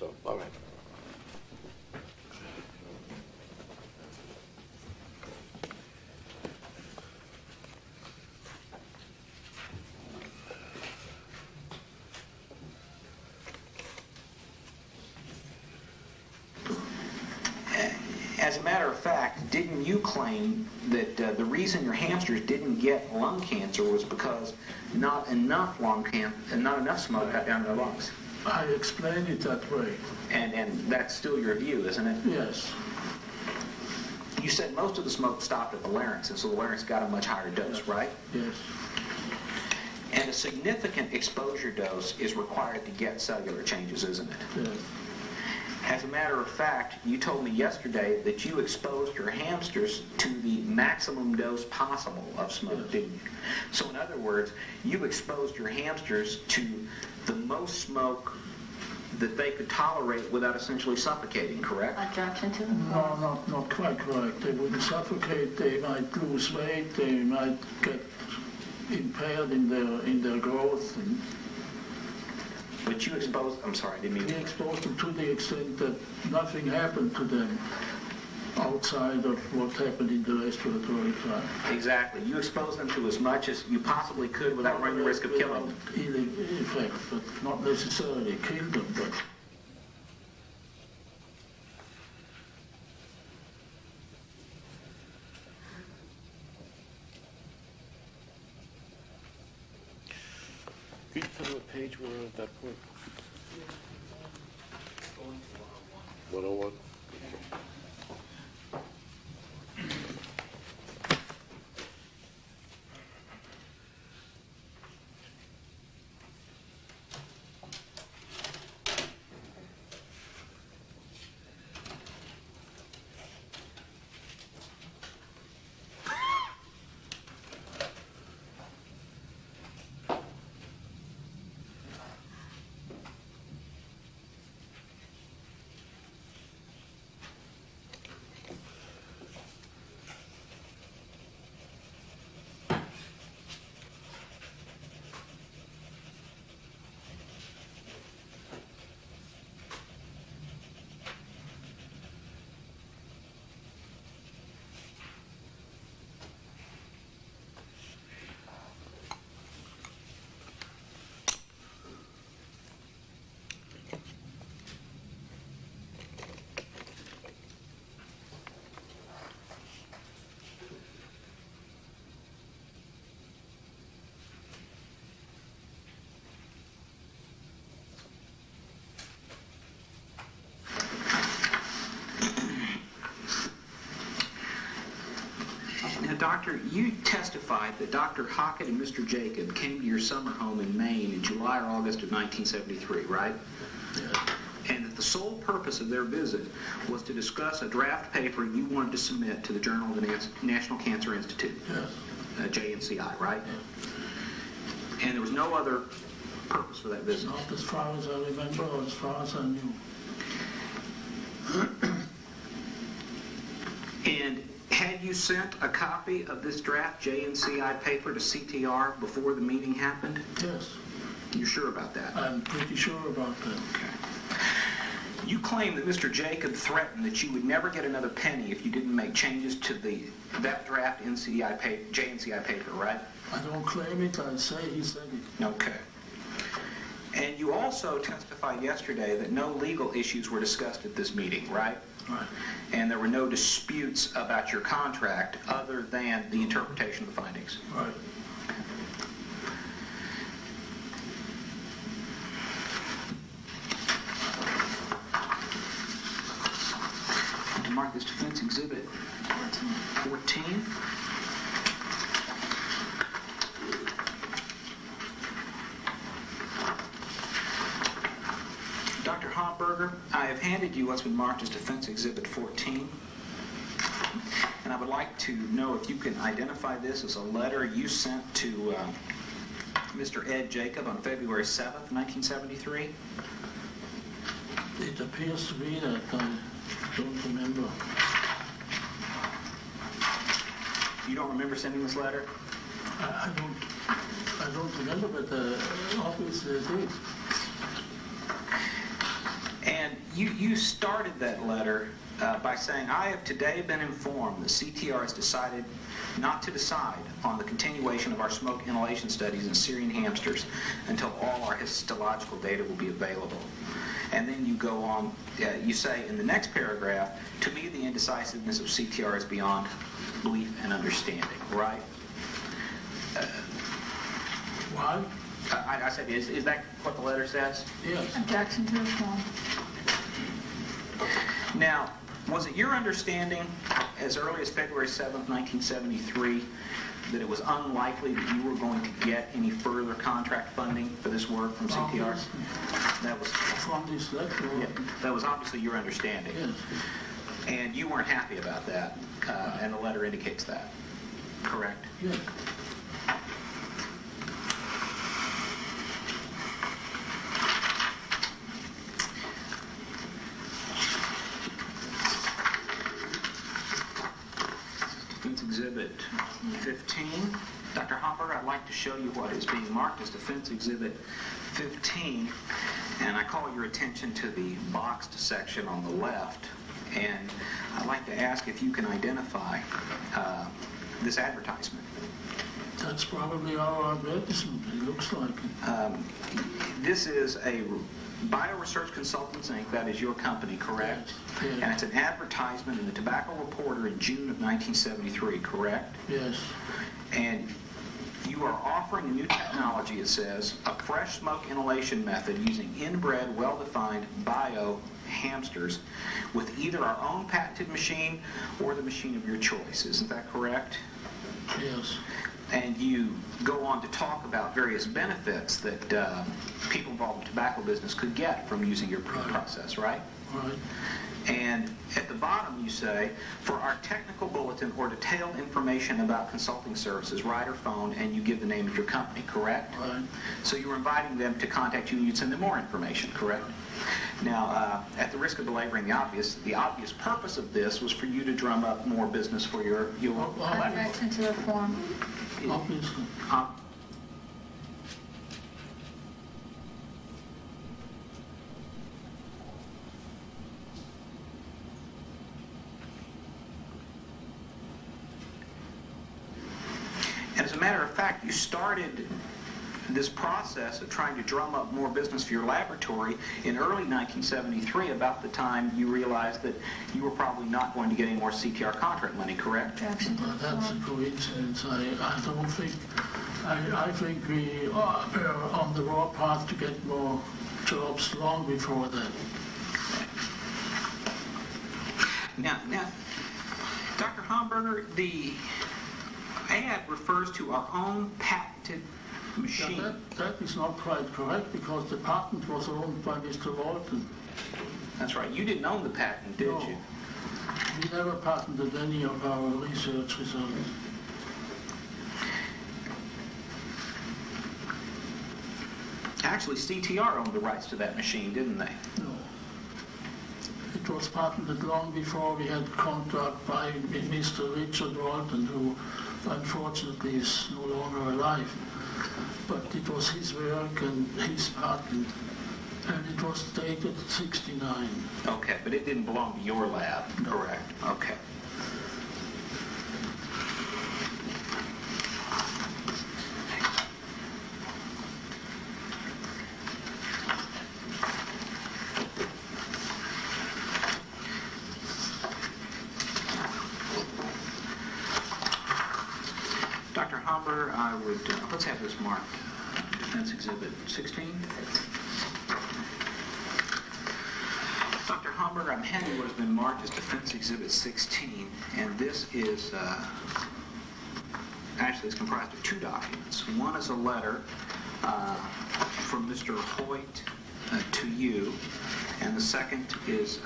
So, all right. As a matter of fact, didn't you claim that the reason your hamsters didn't get lung cancer was because not enough smoke got down their lungs? I explained it that way. And that's still your view, isn't it? Yes. You said most of the smoke stopped at the larynx, and so the larynx got a much higher dose, Yes. right? Yes. And a significant exposure dose is required to get cellular changes, isn't it? Yes. As a matter of fact, you told me yesterday that you exposed your hamsters to the maximum dose possible of smoke, Yes. didn't you? So in other words, you exposed your hamsters to the most smoke that they could tolerate without essentially suffocating, correct? Objection to the No, not quite correct. They wouldn't suffocate. They might lose weight. They might get impaired in their growth. And But you exposed, I'm sorry, I didn't mean we to. exposed them to the extent that nothing happened to them outside of what happened in the respiratory tract. Exactly. You exposed them to as much as you possibly could without running the risk of killing them. Healing effect, but not necessarily kill them. But Could you tell me what page we're on at that point? 101. Doctor, you testified that Dr. Hockett and Mr. Jacob came to your summer home in Maine in July or August of 1973, right? yes. And that the sole purpose of their visit was to discuss a draft paper you wanted to submit to the Journal of the National Cancer Institute, Yes. JNCI, right? And there was no other purpose for that visit. Not as far as I remember or as far as I knew. And had you sent a copy of this draft JNCI paper to CTR before the meeting happened? Yes. You're sure about that? I'm pretty sure about that. Okay. You claim that Mr. Jacob threatened that you would never get another penny if you didn't make changes to that draft JNCI paper, right? I don't claim it. I say he said it. Okay. And you also testified yesterday that no legal issues were discussed at this meeting, right? Right. And there were no disputes about your contract other than the interpretation of the findings. Right. To mark this defense exhibit 14. Dr. Homburger, I have handed you what's been marked as Defense Exhibit 14. And I would like to know if you can identify this as a letter you sent to Mr. Ed Jacob on February 7th, 1973. It appears to be that I don't remember. You don't remember sending this letter? I don't remember, but obviously it is. And You started that letter by saying, I have today been informed that CTR has decided not to decide on the continuation of our smoke inhalation studies in Syrian hamsters until all our histological data will be available. And then you go on, you say in the next paragraph, to me the indecisiveness of CTR is beyond belief and understanding, right? Why? I said, is that what the letter says? Yes. Objection to the form. Now, was it your understanding as early as February 7th, 1973, that it was unlikely that you were going to get any further contract funding for this work from CTR? That was From this letter? yeah, that was obviously your understanding. Yes. And you weren't happy about that, and the letter indicates that, correct? Yes. Defense Exhibit 15. Dr. Homberger, I'd like to show you what is being marked as Defense Exhibit 15, and I call your attention to the boxed section on the left, and I'd like to ask if you can identify this advertisement. That's probably our advertisement, it looks like it. This is a BioResearch Consultants, Inc., that is your company, correct? Yes. And it's an advertisement in the Tobacco Reporter in June of 1973, correct? Yes. And you are offering a new technology, it says, a fresh smoke inhalation method using inbred, well-defined bio hamsters with either our own patented machine or the machine of your choice. Isn't that correct? Yes. And you go on to talk about various benefits that people involved in the tobacco business could get from using your process, right? Right. And at the bottom you say, for our technical bulletin or detailed information about consulting services, write or phone, and you give the name of your company, correct? Right. So you were inviting them to contact you and you'd send them more information, correct? Now, at the risk of belaboring the obvious purpose of this was for you to drum up more business for your Objection to the form. Obviously. And as a matter of fact, you started this process of trying to drum up more business for your laboratory in early 1973, about the time you realized that you were probably not going to get any more CTR contract money, correct? Objection to the That's a form. coincidence. I don't think. I think we are on the raw path to get more jobs long before that. Now, Dr. Homberger, the ad refers to our own patented machine. Yeah, that is not quite correct because the patent was owned by Mr. Walton. That's right. You didn't own the patent, did No. you? We never patented any of our research results. Actually, CTR owned the rights to that machine, didn't they? No. It was patented long before we had contact by Mr. Richard Walton, who unfortunately is no longer alive. But it was his work and his patent, and it was dated 69. Okay, but it didn't belong to your lab, correct? Okay. Dr. Homburger, I would, let's have this marked. Defense Exhibit 16. Dr. Homburger, I'm handing what has been marked as Defense Exhibit 16, and this is, actually it's comprised of two documents. One is a letter from Mr. Hoyt to you, and the second is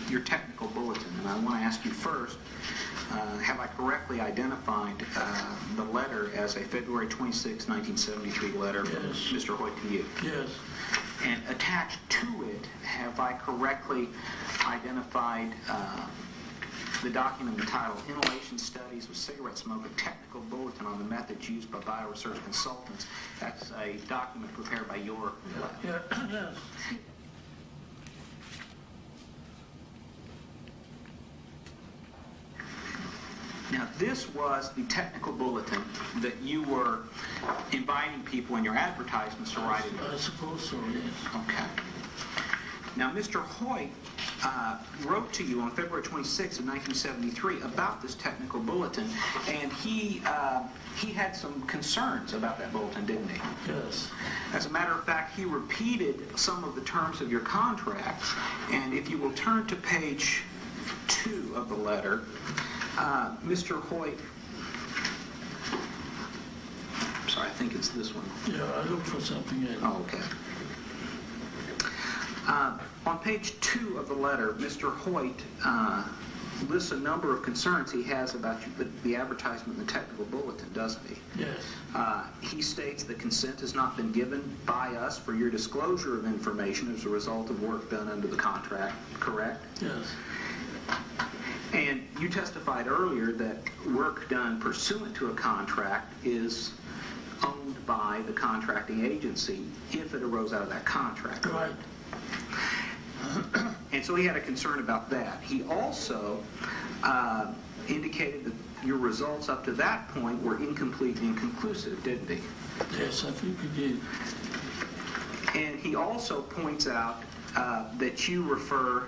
your technical bulletin. And I want to ask you first, have I correctly identified the letter as a February 26, 1973 letter from Yes. Mr. Hoyt to you? Yes. And attached to it, have I correctly identified the document entitled Inhalation Studies with Cigarette Smoke, a Technical Bulletin on the Methods Used by BioResearch Consultants? That's a document prepared by your lab. Yeah. Yes. Now, this was the technical bulletin that you were inviting people in your advertisements to write in. I suppose so, yes. Okay. Now, Mr. Hoyt wrote to you on February 26, of 1973 about this technical bulletin, and he had some concerns about that bulletin, didn't he? Yes. As a matter of fact, he repeated some of the terms of your contract, and if you will turn to page 2 of the letter, Mr. Hoyt, sorry, I think it's this one. Yeah, I looked for something else. Oh, okay. On page 2 of the letter, Mr. Hoyt lists a number of concerns he has about the advertisement in the technical bulletin, doesn't he? Yes. He states that consent has not been given by us for your disclosure of information as a result of work done under the contract, correct? Yes. And you testified earlier that work done pursuant to a contract is owned by the contracting agency if it arose out of that contract. Right. And so he had a concern about that. He also indicated that your results up to that point were incomplete and inconclusive, didn't he? Yes, I think he did. And he also points out that you refer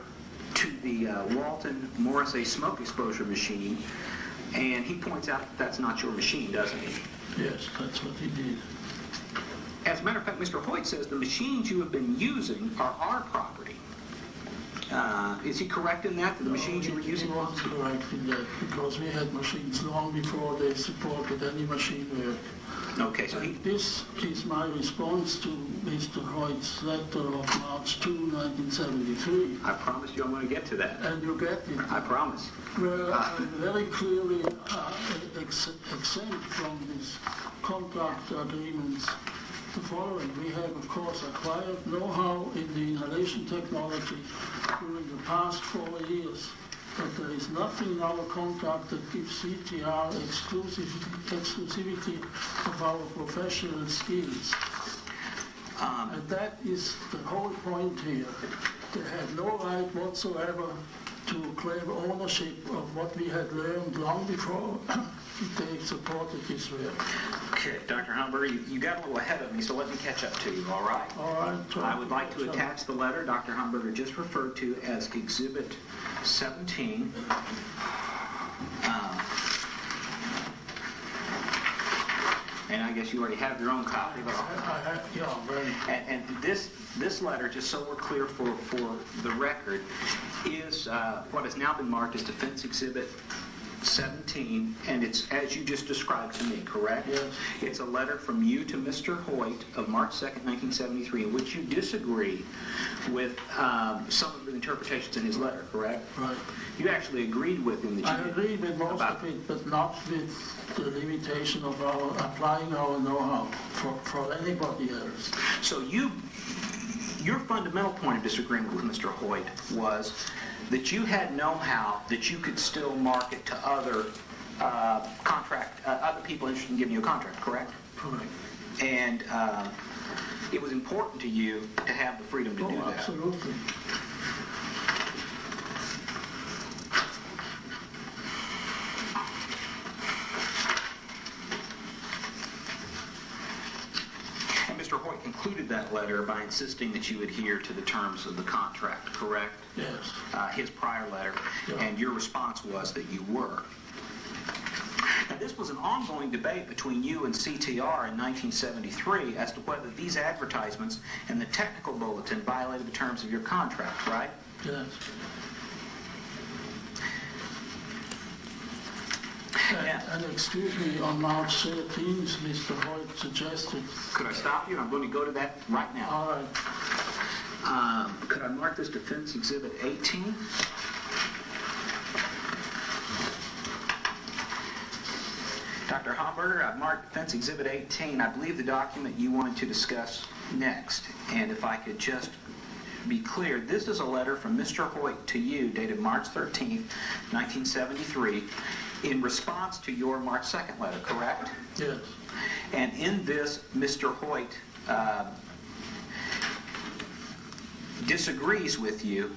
to the Walton Morrissey smoke exposure machine, and he points out that that's not your machine, doesn't he? Yes, that's what he did. As a matter of fact, Mr. Hoyt says the machines you have been using are our property. Is he correct in that, the machines you were using? He wasn't correct in that, because we had machines long before they supported any machine work. Okay, so he... This is my response to Mr. Hoyt's letter of March 2, 1973. I promise you I'm going to get to that. And you get it. I promise. Where I very clearly exempt from this contract agreements the following. We have, of course, acquired know-how in the inhalation technology during the past 4 years, but there is nothing in our contract that gives CTR exclusivity of our professional skills. And that is the whole point here. They had no right whatsoever to claim ownership of what we had learned long before they supported this work. Okay, Dr. Homberger, you got a little ahead of me, so let me catch up to you, all right? All right. I would like to attach the letter Dr. Homberger just referred to as Exhibit 17. And I guess you already have your own copy. And this letter, just so we're clear for the record, is what has now been marked as Defense Exhibit 17, and it's as you just described to me, correct? Yes. It's a letter from you to Mr. Hoyt of March 2nd, 1973, in which you disagree with some of the interpretations in his letter, correct? Right. You actually agreed with him that you I agreed with most of it, but not with the limitation of our applying our know-how for anybody else. So your fundamental point of disagreement with Mr. Hoyt was that you had know-how that you could still market to other other people interested in giving you a contract, correct? Correct. And it was important to you to have the freedom to do that. Absolutely. Mr. Hoyt concluded that letter by insisting that you adhere to the terms of the contract, correct? Yes. His prior letter, Yeah. And your response was that you were. Now, this was an ongoing debate between you and CTR in 1973 as to whether these advertisements and the technical bulletin violated the terms of your contract, right? Yes. And excuse me, on March 13th, Mr. Hoyt suggested... Could I stop you? I'm going to go to that right now. All right. Could I mark this Defense Exhibit 18? Dr. Homburger, I've marked Defense Exhibit 18. I believe the document you wanted to discuss next. And if I could just be clear, this is a letter from Mr. Hoyt to you dated March 13th, 1973, in response to your March 2nd letter, correct? Yes. And in this, Mr. Hoyt disagrees with you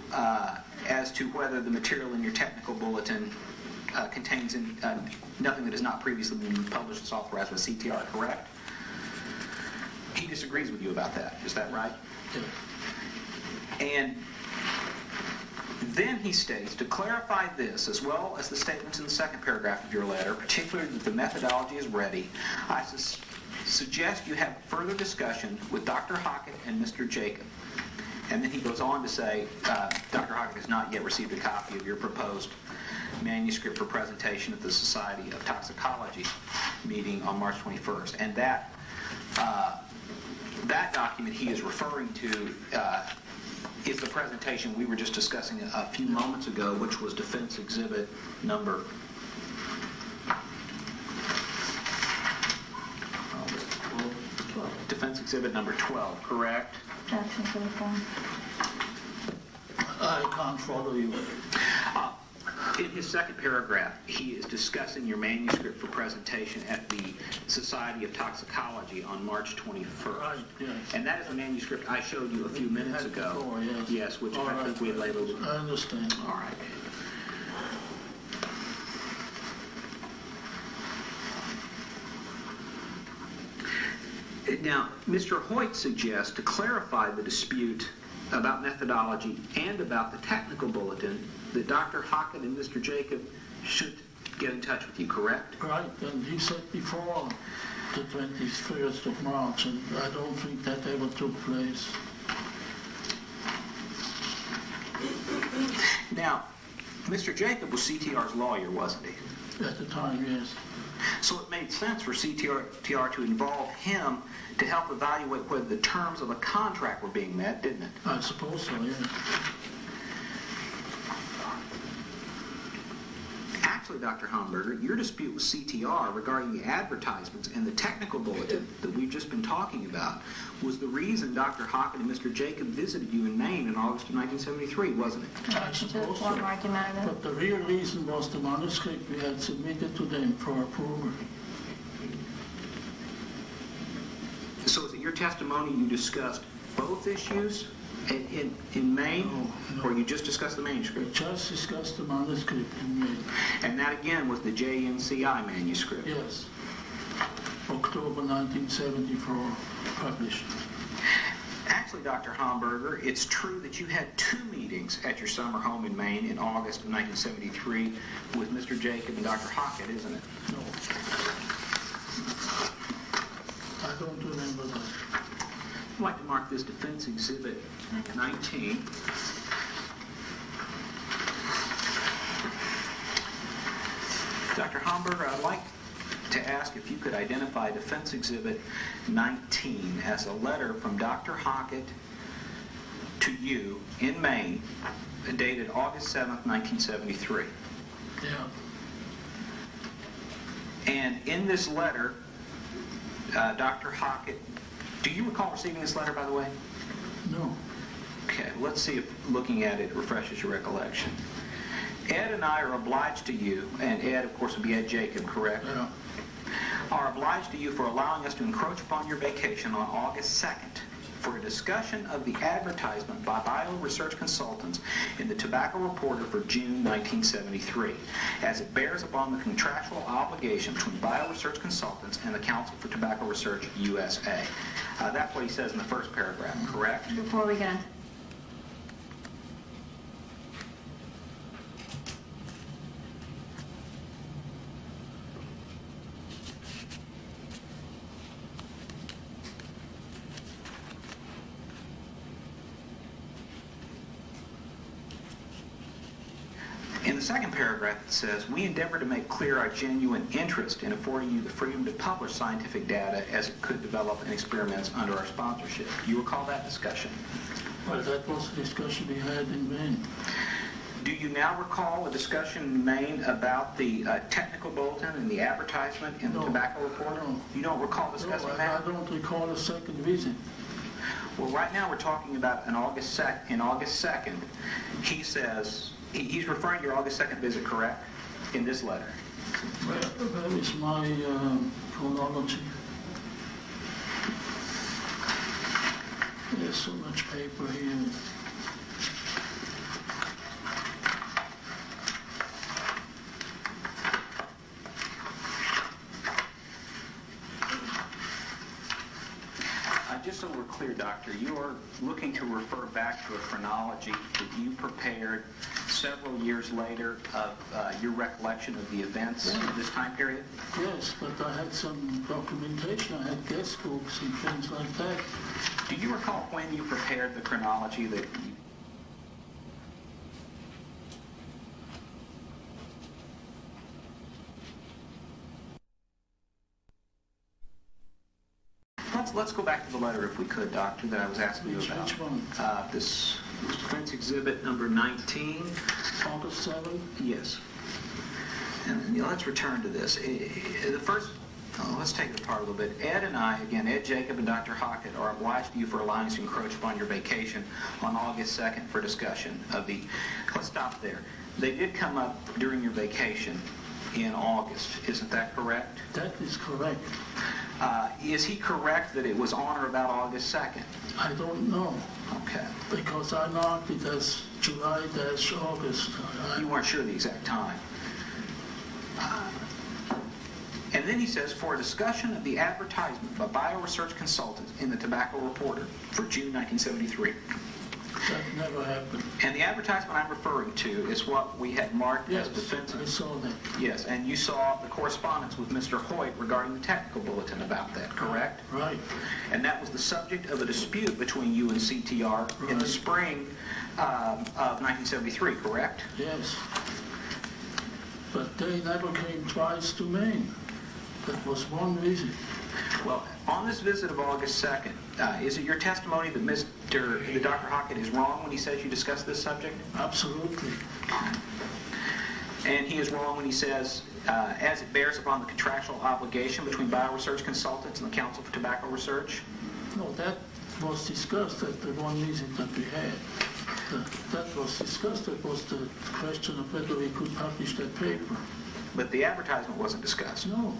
as to whether the material in your technical bulletin contains nothing that has not previously been published as authorized by CTR, correct? He disagrees with you about that. Is that right? Yeah. And then he states, to clarify this, as well as the statements in the second paragraph of your letter, particularly that the methodology is ready, I suggest you have further discussion with Dr. Hockett and Mr. Jacob. And then he goes on to say, Dr. Hockett has not yet received a copy of your proposed manuscript for presentation at the Society of Toxicology meeting on March 21st. And that document he is referring to is the presentation we were just discussing a few moments ago, which was Defense Exhibit number 12, correct? Objection to the form. I can't follow you. In his second paragraph, he is discussing your manuscript for presentation at the Society of Toxicology on March 21st. Right, yes. And that is the manuscript I showed you a few minutes ago. Before, yes. Yes, which All I think we had labeled. I understand. All right. Now, Mr. Hoyt suggests to clarify the dispute about methodology and about the technical bulletin that Dr. Hockett and Mr. Jacob should get in touch with you, correct? Right, and he said before the 21st of March, and I don't think that ever took place. Now, Mr. Jacob was CTR's lawyer, wasn't he? At the time, yes. So it made sense for CTR to involve him to help evaluate whether the terms of a contract were being met, didn't it? I suppose so, yes. Actually, Dr. Homburger, your dispute with CTR regarding the advertisements and the technical bulletin that we've just been talking about was the reason Dr. Hockett and Mr. Jacob visited you in Maine in August of 1973, wasn't it? I suppose so. Form argumentative. But the real reason was the manuscript we had submitted to them for approval. So is it your testimony you discussed both issues in Maine, No. or you just discussed the We manuscript? just discussed the manuscript in May. And that again was the JNCI manuscript? Yes. October 1974, published. Actually, Dr. Homburger, it's true that you had 2 meetings at your summer home in Maine in August of 1973 with Mr. Jacob and Dr. Hockett, isn't it? No. I don't remember that. I'd like to mark this Defense Exhibit 19. Dr. Homburger, I'd like to ask if you could identify Defense Exhibit 19 as a letter from Dr. Hockett to you in Maine, dated August 7th, 1973. Yeah. And in this letter, Dr. Hockett, do you recall receiving this letter, by the way? No. Okay, let's see if looking at it refreshes your recollection. Ed and I are obliged to you, and Ed, of course, would be Ed Jacob, correct? Yeah. Are obliged to you for allowing us to encroach upon your vacation on August 2nd for a discussion of the advertisement by Bio Research Consultants in the Tobacco Reporter for June 1973, as it bears upon the contractual obligation between Bio Research Consultants and the Council for Tobacco Research USA. That's what he says in the first paragraph, correct? Before we get into In the second paragraph, it says, we endeavor to make clear our genuine interest in affording you the freedom to publish scientific data as it could develop in experiments under our sponsorship. You recall that discussion? Well, that was the discussion we had in Maine. Do you now recall a discussion in Maine about the technical bulletin and the advertisement in the No. Tobacco Reporter? No. You don't recall No, discussing I that? don't recall a second visit. Well, right now we're talking about in August 2nd, he says, he's referring to your August 2nd visit, correct? In this letter. Where is my chronology? There's so much paper here. just so we're clear, Doctor, you are looking to refer back to a chronology that you prepared several years later of your recollection of the events of this time period? Yes, but I had some documentation. I had guest books and things like that. Do you recall when you prepared the chronology that you... Let's go back to the letter, if we could, Doctor, that I was asking you about. Which one? This defense exhibit number 19. August 7? Yes. And let's return to this. The first, let's take it apart a little bit. Ed and I, again, Ed Jacob and Dr. Hockett, are obliged to you for allowing us to encroach upon your vacation on August 2nd for discussion of the... Let's stop there. They did come up during your vacation in August. Isn't that correct? That is correct. Is he correct that it was on or about August 2nd? I don't know. Okay. Because I marked it as July-August. You weren't sure the exact time. And then he says, for a discussion of the advertisement by bioresearch consultants in the Tobacco Reporter for June 1973. That never happened. And the advertisement I'm referring to is what we had marked as defensive. I saw that. Yes, and you saw the correspondence with Mr. Hoyt regarding the technical bulletin about that, correct? Right. And that was the subject of a dispute between you and CTR in the spring of 1973, correct? Yes. But they never came twice to Maine. That was one visit. Well, on this visit of August 2nd, is it your testimony that Dr. Hockett is wrong when he says you discussed this subject? Absolutely. And he is wrong when he says, as it bears upon the contractual obligation between bioresearch consultants and the Council for Tobacco Research? No, that was discussed at the one visit that we had. That was discussed. That was the question of whether we could publish that paper. But the advertisement wasn't discussed. No.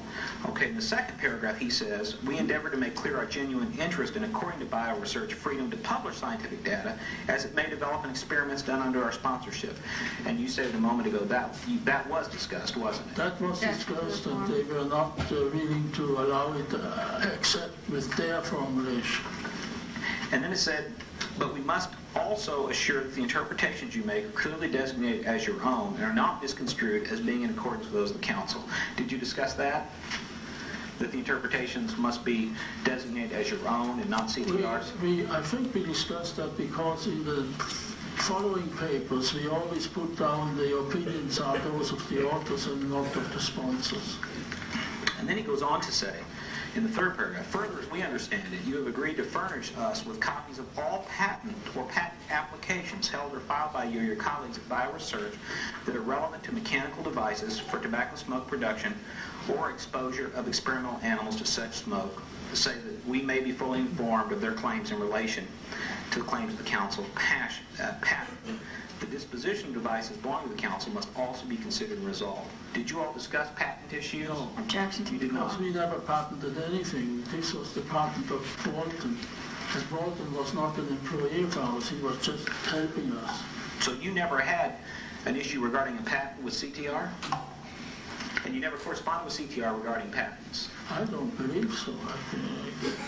Okay, in the second paragraph he says, we endeavor to make clear our genuine interest in, according to bioresearch, freedom to publish scientific data as it may develop in experiments done under our sponsorship. And you said a moment ago that was discussed, wasn't it? That was discussed, and they were not willing to allow it except with their formulation. And then it said, but we must also assure that the interpretations you make are clearly designated as your own and are not misconstrued as being in accordance with those of the Council. Did you discuss that? That the interpretations must be designated as your own and not CTR's? I think we discussed that because in the following papers we always put down the opinions are those of the authors and not of the sponsors. And then he goes on to say, in the third paragraph, further, as we understand it, you have agreed to furnish us with copies of all patent or patent applications held or filed by you or your colleagues at BioResearch that are relevant to mechanical devices for tobacco smoke production or exposure of experimental animals to such smoke, to say that we may be fully informed of their claims in relation to the claims of the Council patent. The disposition of devices belonging to the Council must also be considered and resolved. Did you all discuss patent issues? No. Objection to You did not. We never patented anything. This was the patent of Walton. And Walton was not an employee of ours. He was just helping us. So you never had an issue regarding a patent with CTR? And you never corresponded with CTR regarding patents? I don't believe so. I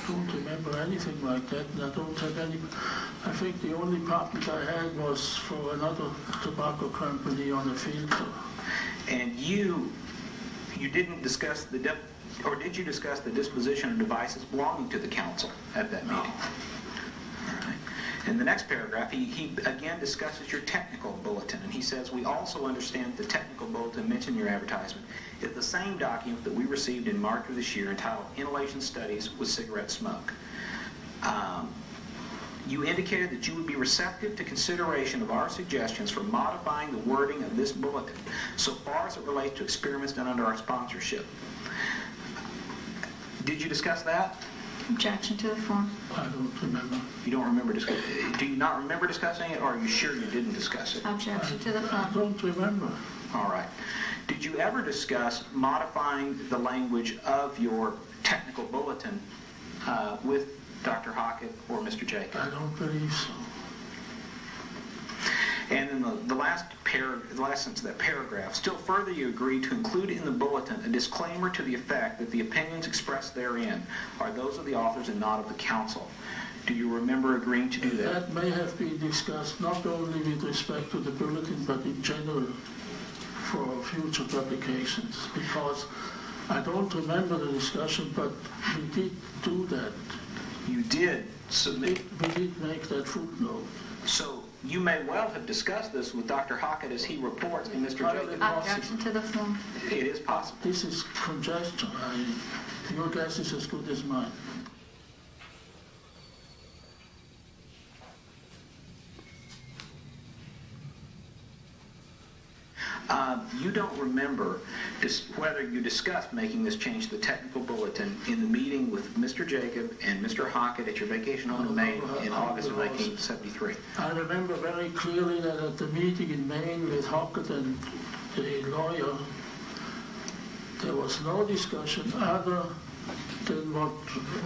don't remember anything like that, and I don't have any... I think the only patent I had was for another tobacco company on a filter. And you didn't discuss or did you discuss the disposition of devices belonging to the Council at that meeting? All right. In the next paragraph, he again discusses your technical bulletin, and he says, we also understand the technical bulletin mentioned in your advertisement is the same document that we received in March of this year entitled Inhalation Studies with Cigarette Smoke. You indicated that you would be receptive to consideration of our suggestions for modifying the wording of this bulletin so far as it relates to experiments done under our sponsorship. Did you discuss that? Objection to the form. I don't remember. You don't remember discussing it? Do you not remember discussing it, or are you sure you didn't discuss it? Objection to the I form. don't remember. All right. Did you ever discuss modifying the language of your technical bulletin with Dr. Hockett or Mr. Jacob? I don't believe so. And in the last sentence of that paragraph, still further you agree to include in the bulletin a disclaimer to the effect that the opinions expressed therein are those of the authors and not of the Council. Do you remember agreeing to do that? That may have been discussed not only with respect to the bulletin, but in general for future publications, because I don't remember the discussion, but we did do that. You did submit. We did make that footnote. So you may well have discussed this with Dr. Hockett as he reports and Mr. Jacob. Objection to the floor. It is possible. This is conjecture. Your guess is as good as mine. You don't remember whether you discussed making this change to the technical bulletin in the meeting with Mr. Jacob and Mr. Hockett at your vacation home in Maine in August of 1973. I remember very clearly that at the meeting in Maine with Hockett and the lawyer, there was no discussion other than what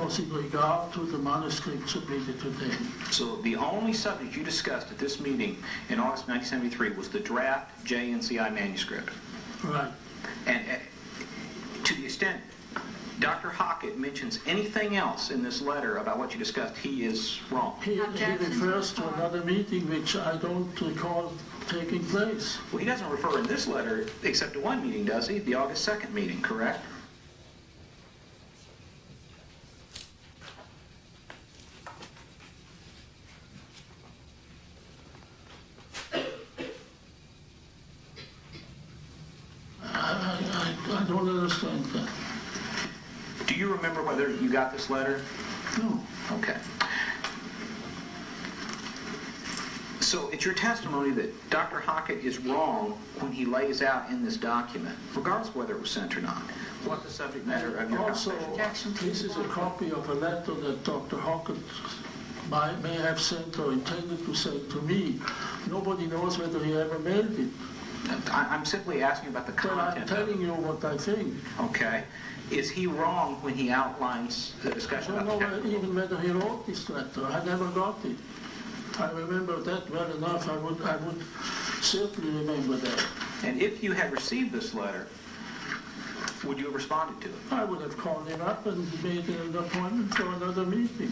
was in regard to the manuscript submitted to them. So the only subject you discussed at this meeting in August 1973 was the draft JNCI manuscript. Right. And to the extent Dr. Hockett mentions anything else in this letter about what you discussed, he is wrong. He refers to another meeting which I don't recall taking place. Well, he doesn't refer in this letter except to one meeting, does he? The August 2nd meeting, correct? I don't understand that. Do you remember whether you got this letter? No. Okay. So it's your testimony that Dr. Hockett is wrong when he lays out in this document, regardless of whether it was sent or not, what the subject matter of your Also, conversation. this is a copy of a letter that Dr. Hockett may have sent or intended to send to me. Nobody knows whether he ever mailed it. I'm simply asking about the But content. I'm telling you what I think. Okay. Is he wrong when he outlines the I discussion don't about know the technical? even whether he wrote this letter. I never got it. I remember that well enough. I would certainly remember that. And if you had received this letter, would you have responded to it? I would have called him up and made an appointment for another meeting.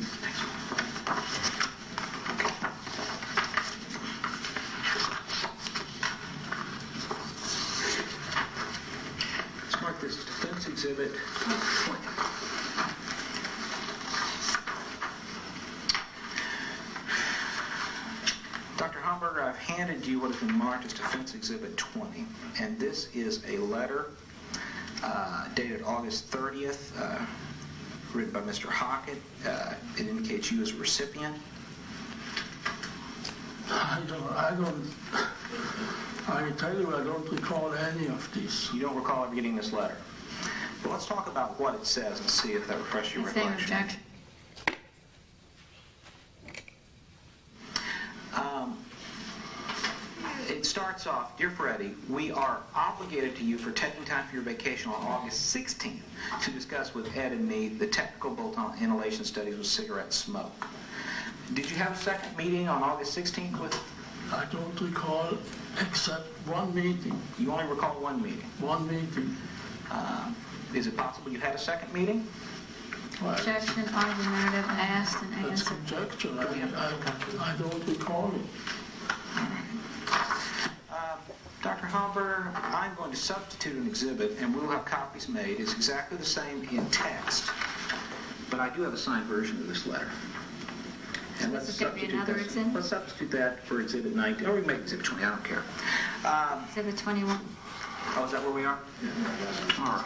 Let's mark this as Defense Exhibit 20. Dr. Homburger, I've handed you what has been marked as Defense Exhibit 20, and this is a letter dated August 30th, written by Mr. Hockett. It indicates you as a recipient. I tell you, I don't recall any of this. You don't recall ever getting this letter. But let's talk about what it says and see if that refreshes your The same recollection. objection. It starts off, Dear Freddy, we are obligated to you for taking time for your vacation on August 16th to discuss with Ed and me the technical bolt-on inhalation studies with cigarette smoke. Did you have a second meeting on August 16th with... I don't recall except one meeting. You only recall one meeting. One meeting. Is it possible you had a second meeting? Well, Objection, argumentative, asked and that's answered. conjecture. I don't recall it. Dr. Homberger, I'm going to substitute an exhibit, and we'll have copies made. It's exactly the same in text, but I do have a signed version of this letter. And So this is gonna be another exhibit? Let's substitute that for Exhibit 19, or we can make Exhibit 20, I don't care. Exhibit 21. Oh, is that where we are? All right.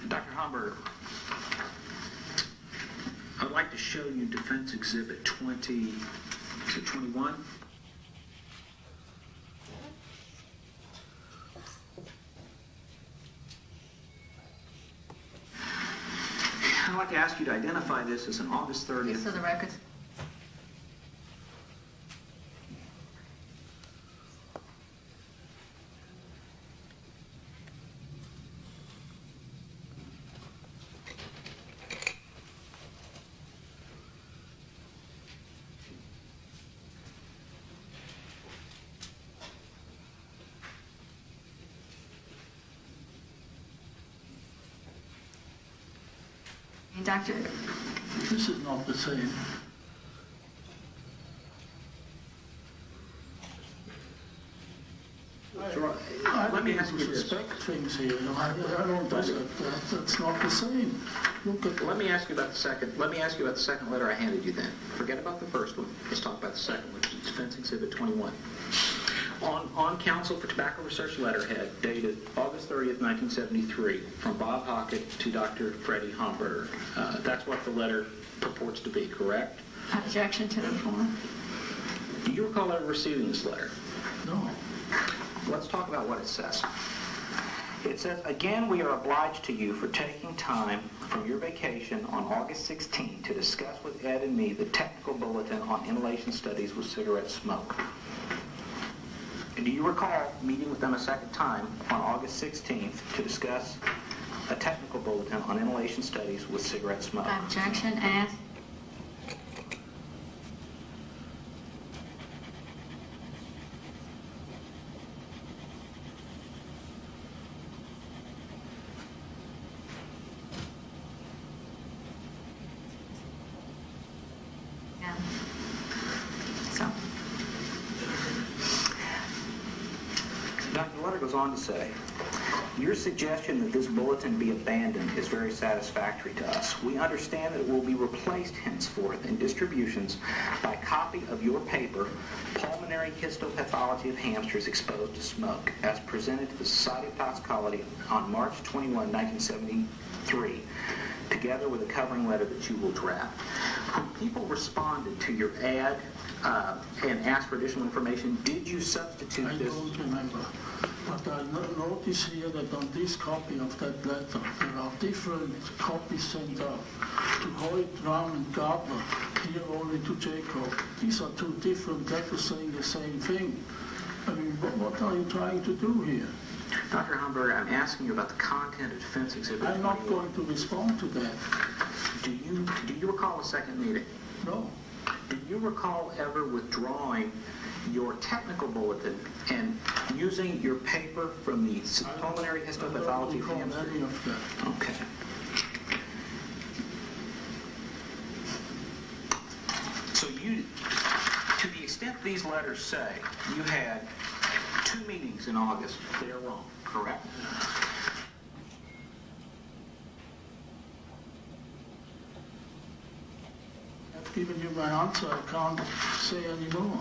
Dr. Homberger, I'd like to show you Defense Exhibit 20, is it 21? I'd like to ask you to identify this as an August 30th. So the records. Doctor, This is not the same. Let me ask you this. Suspect things here. I don't do that. That's not the same. Look at. Let me ask you about the second. Let me ask you about the second letter I handed you. Then forget about the first one. Let's talk about the second, which is Defense Exhibit 21. On Counsel for Tobacco Research letterhead dated August 30th, 1973, from Bob Hockett to Dr. Freddy Homburger. That's what the letter purports to be, correct? objection to the form. Do you recall ever receiving this letter? No. Let's talk about what it says. It says, again, we are obliged to you for taking time from your vacation on August 16 to discuss with Ed and me the technical bulletin on inhalation studies with cigarette smoke. And do you recall meeting with them a second time on August 16th to discuss a technical bulletin on inhalation studies with cigarette smoke? Objection as. The letter goes on to say, your suggestion that this bulletin be abandoned is very satisfactory to us. We understand that it will be replaced henceforth in distributions by a copy of your paper, Pulmonary Histopathology of Hamsters Exposed to Smoke, as presented to the Society of Toxicology on March 21, 1973, together with a covering letter that you will draft. When people responded to your ad and asked for additional information, did you substitute this? I don't remember. But I notice here that on this copy of that letter, there are different copies sent out. To Hoyt, Ram, and Gardner, here only to Jacob. These are two different letters saying the same thing. I mean, what are you trying to do here? Dr. Homberger, I'm asking you about the content of Defense Exhibit 21. I'm not going to respond to that. Do you recall a second meeting? No. Do you recall ever withdrawing your technical bulletin and using your paper from the Pulmonary Histopathology of Hamsters? Any of that. Okay. So you, to the extent these letters say you had 2 meetings in August, they're wrong, correct? I've given you my answer. I can't say any more.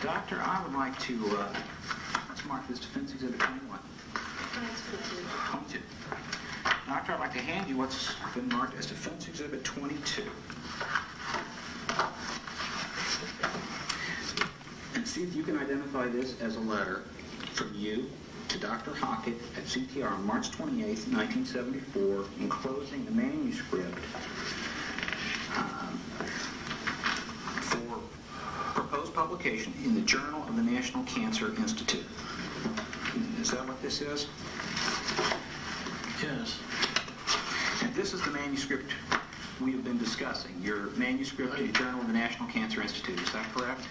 Doctor, I would like to, let's mark this Defense Exhibit 21. 22. Doctor, I'd like to hand you what's been marked as Defense Exhibit 22. And see if you can identify this as a letter from you to Dr. Hockett at CTR on March 28, 1974, enclosing the manuscript for proposed publication in the Journal of the National Cancer Institute. Is that what this is? Yes. And this is the manuscript we have been discussing, your manuscript in the Journal of the National Cancer Institute. Is that correct?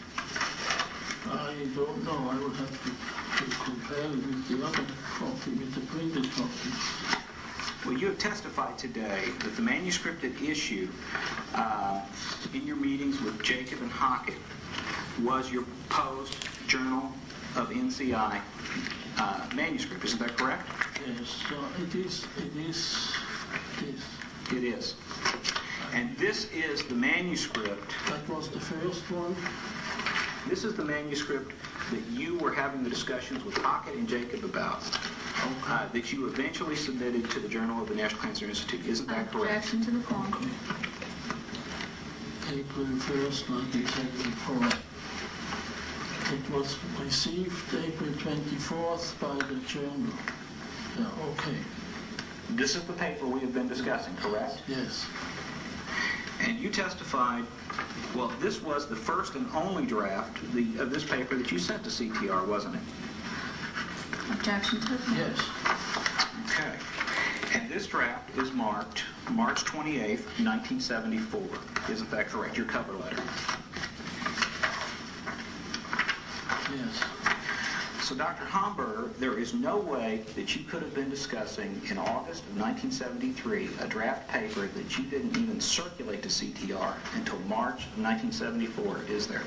I don't know. I would have to compare it with the other copy, with the printed copy. Well, you have testified today that the manuscript at issue in your meetings with Jacob and Hockett was your proposed Journal of NCI manuscript. Isn't that correct? Yes, it is. It is. And this is the manuscript. That was the first one. This is the manuscript that you were having the discussions with Pocket and Jacob about, that you eventually submitted to the Journal of the National Cancer Institute. Isn't that correct? Objection to the form. April 1st, 1974. It was received April 24th by the journal. Yeah, okay. This is the paper we have been discussing, correct? Yes. And you testified, well, this was the first and only draft of this paper that you sent to CTR, wasn't it? Objection to the form. Yes. Okay. And this draft is marked March 28th, 1974. Isn't that correct? Your cover letter. Yes. So, Dr. Homburger, there is no way that you could have been discussing in August of 1973 a draft paper that you didn't even circulate to CTR until March of 1974, is there?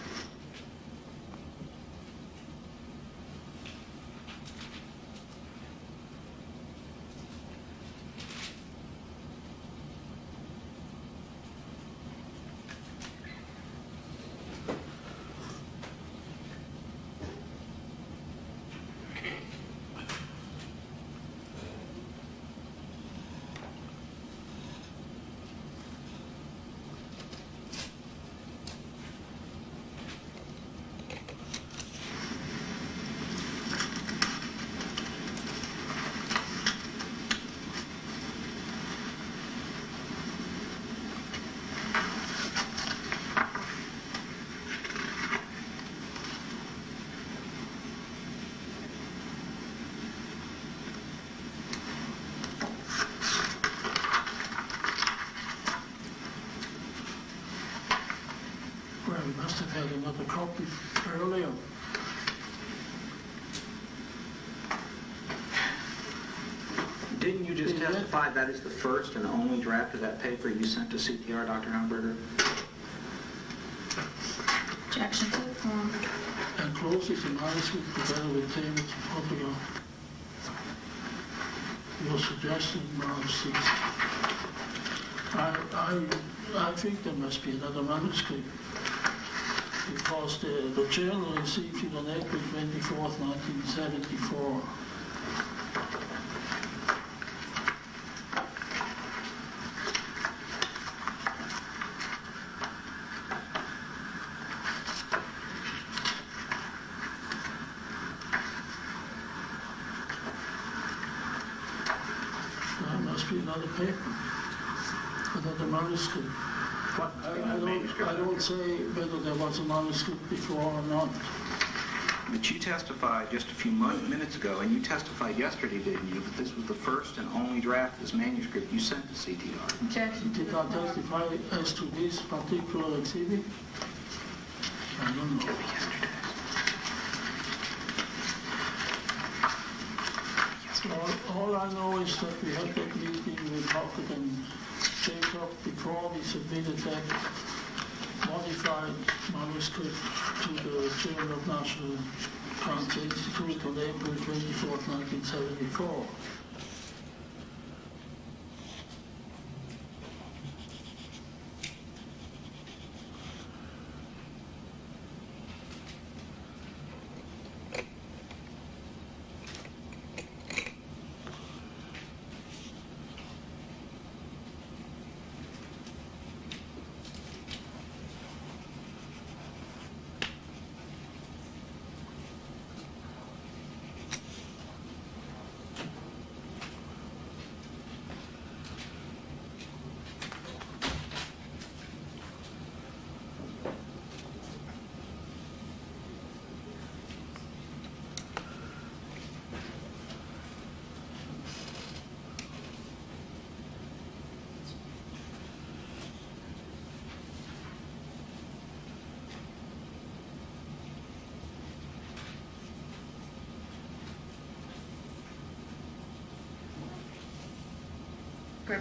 Well, we must have had another copy earlier. Didn't you just testify that is the first and only draft of that paper you sent to CTR, Dr. Homburger? Objection to the form. Encloses the manuscript together with tables of Homberger. Your suggestion, March 6th. I think there must be another manuscript because the journal received it on April 24th, 1974. There must be another paper, another manuscript. What? I don't say whether there was a manuscript before or not. But you testified just a few minutes ago, and you testified yesterday, didn't you, that this was the first and only draft of this manuscript you sent to CTR? Objection to Did the I form. testify as to this particular exhibit? I don't know. All I know is that we had that meeting with Pocket and Jacob before we submitted that modified manuscript to the Journal of National Cancer Institute on April 24th, 1974.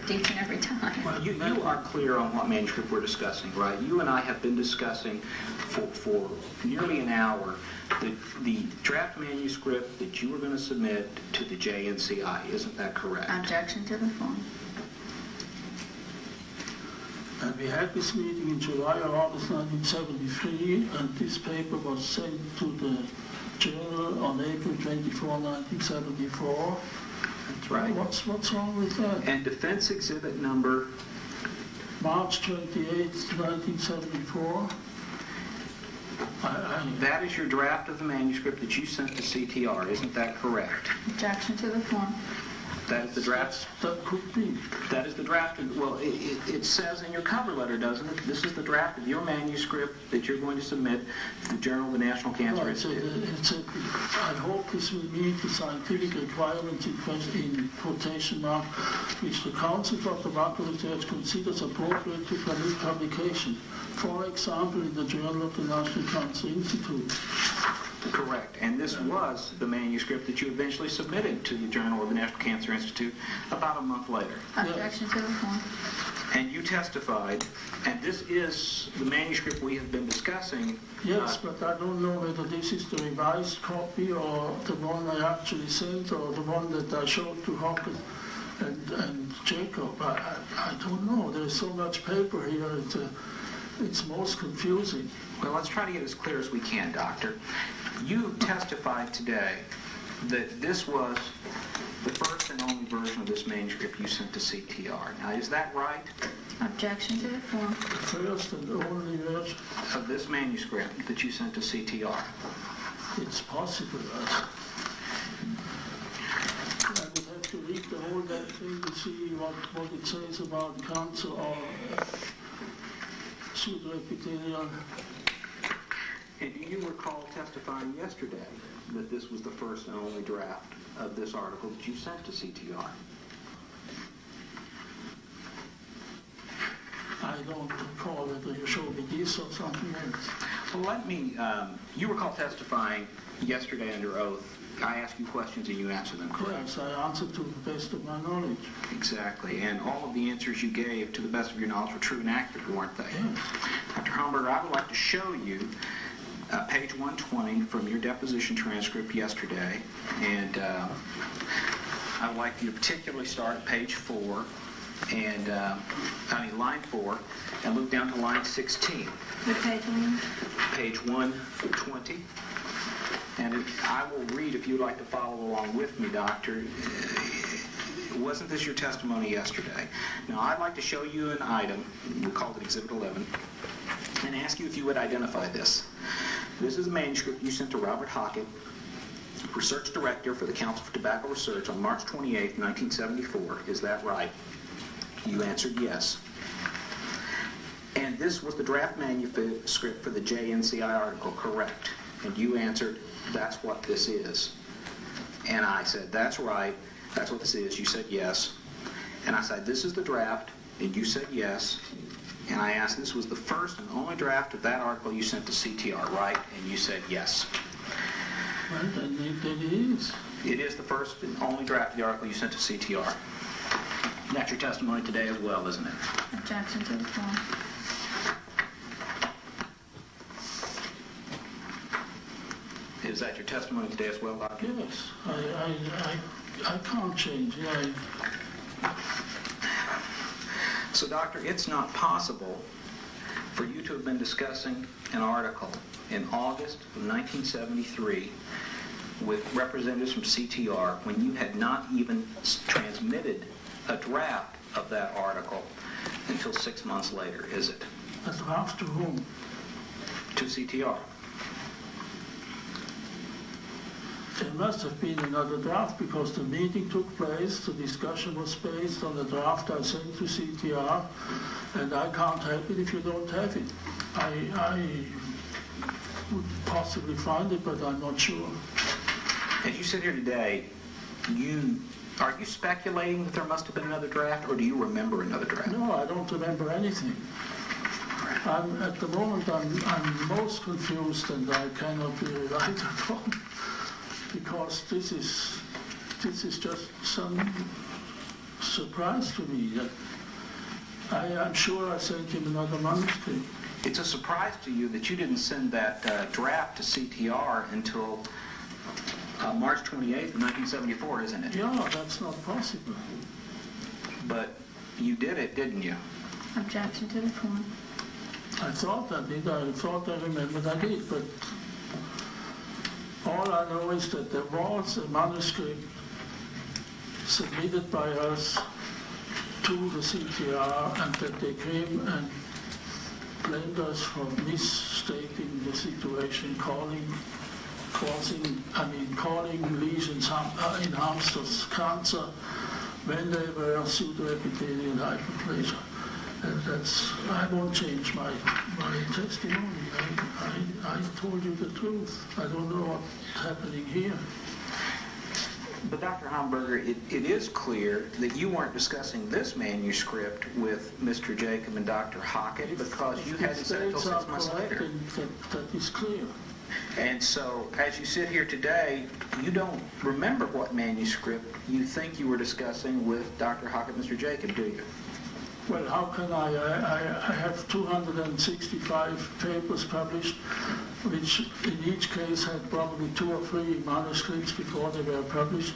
Each and every time. Well, you are clear on what manuscript we're discussing, right? You and I have been discussing for nearly an hour the draft manuscript that you were going to submit to the JNCI. Isn't that correct? Objection to the form. And we had this meeting in July or August 1973, and this paper was sent to the Journal on April 24, 1974. That's right. What's wrong with that? And defense exhibit number, March 28, 1974. that is your draft of the manuscript that you sent to CTR, isn't that correct? Objection to the form. That is the draft? That could be. That is the draft. Well, it says in your cover letter, doesn't it? This is the draft of your manuscript that you're going to submit to the Journal of the National Cancer Institute. I hope this will meet the scientific requirements in quotation mark, which the Council for Tobacco Research considers appropriate to permit publication. For example, in the Journal of the National Cancer Institute. Correct. And this was the manuscript that you eventually submitted to the Journal of the National Cancer Institute about a month later. Objection to the form. And you testified, and this is the manuscript we have been discussing. Yes, but I don't know whether this is the revised copy or the one I actually sent or the one that I showed to Hockett and Jacob. I don't know. There's so much paper here. It's most confusing. Well, let's try to get as clear as we can, Doctor. You testified today that this was the first and only version of this manuscript you sent to CTR. Now, is that right? Objection to the form. First and only version. Of this manuscript that you sent to CTR? It's possible. I would have to read the whole damn thing to see what it says about cancer or pseudoepithelial. And do you recall testifying yesterday that this was the first and only draft of this article that you sent to CTR? I don't recall whether you showed me this or something else. Well, let me, you recall testifying yesterday under oath. I ask you questions and you answer them, correct? Yes, I answered to the best of my knowledge. Exactly, and all of the answers you gave, to the best of your knowledge, were true and accurate, weren't they? Yes. Dr. Homberger, I would like to show you page 120 from your deposition transcript yesterday, and I would like you to particularly start at page 4, and line 4, and look down to line 16. What page are you? Page 120. And I will read if you'd like to follow along with me, Doctor. Wasn't this your testimony yesterday? Now, I'd like to show you an item, we called it Exhibit 11, and ask you if you would identify this. This is a manuscript you sent to Robert Hockett, Research Director for the Council for Tobacco Research, on March 28, 1974. Is that right? You answered yes. And this was the draft manuscript for the JNCI article, correct? And you answered, that's what this is. And I said, that's right, that's what this is. You said yes. And I said, this is the draft, and you said yes. And I asked, this was the first and only draft of that article you sent to CTR, right? And you said yes. Well, then it is. It is the first and only draft of the article you sent to CTR. That's your testimony today as well, isn't it? Objection to the form. Is that your testimony today as well, Doctor? Yes. I can't change it. So, Doctor, it's not possible for you to have been discussing an article in August of 1973 with representatives from CTR when you had not even transmitted a draft of that article until 6 months later, is it? A draft to whom? To CTR. There must have been another draft because the meeting took place, the discussion was based on the draft I sent to CTR, and I can't help it if you don't have it. I would possibly find it, but I'm not sure. As you sit here today, are you speculating that there must have been another draft, or do you remember another draft? No, I don't remember anything. At the moment, I'm most confused, and I cannot really write at all. Because this is just some surprise to me. I'm sure I sent him another manuscript. It's a surprise to you that you didn't send that draft to CTR until March 28th, 1974, isn't it? Yeah, that's not possible. But you did it, didn't you? Objection to the form. I thought I did. I thought I remembered I did, but All I know is that there was a manuscript submitted by us to the CTR, and that they came and blamed us for misstating the situation, calling lesions in hamsters cancer when they were pseudoepithelial hyperplasia. I won't change my testimony. I told you the truth. I don't know what's happening here. But Dr. Homburger, it is clear that you weren't discussing this manuscript with Mr. Jacob and Dr. Hockett because you hadn't said it until 6 months later. That is clear. And so, as you sit here today, you don't remember what manuscript you think you were discussing with Dr. Hockett and Mr. Jacob, do you? Well, how can I have 265 papers published, which in each case had probably 2 or 3 manuscripts before they were published.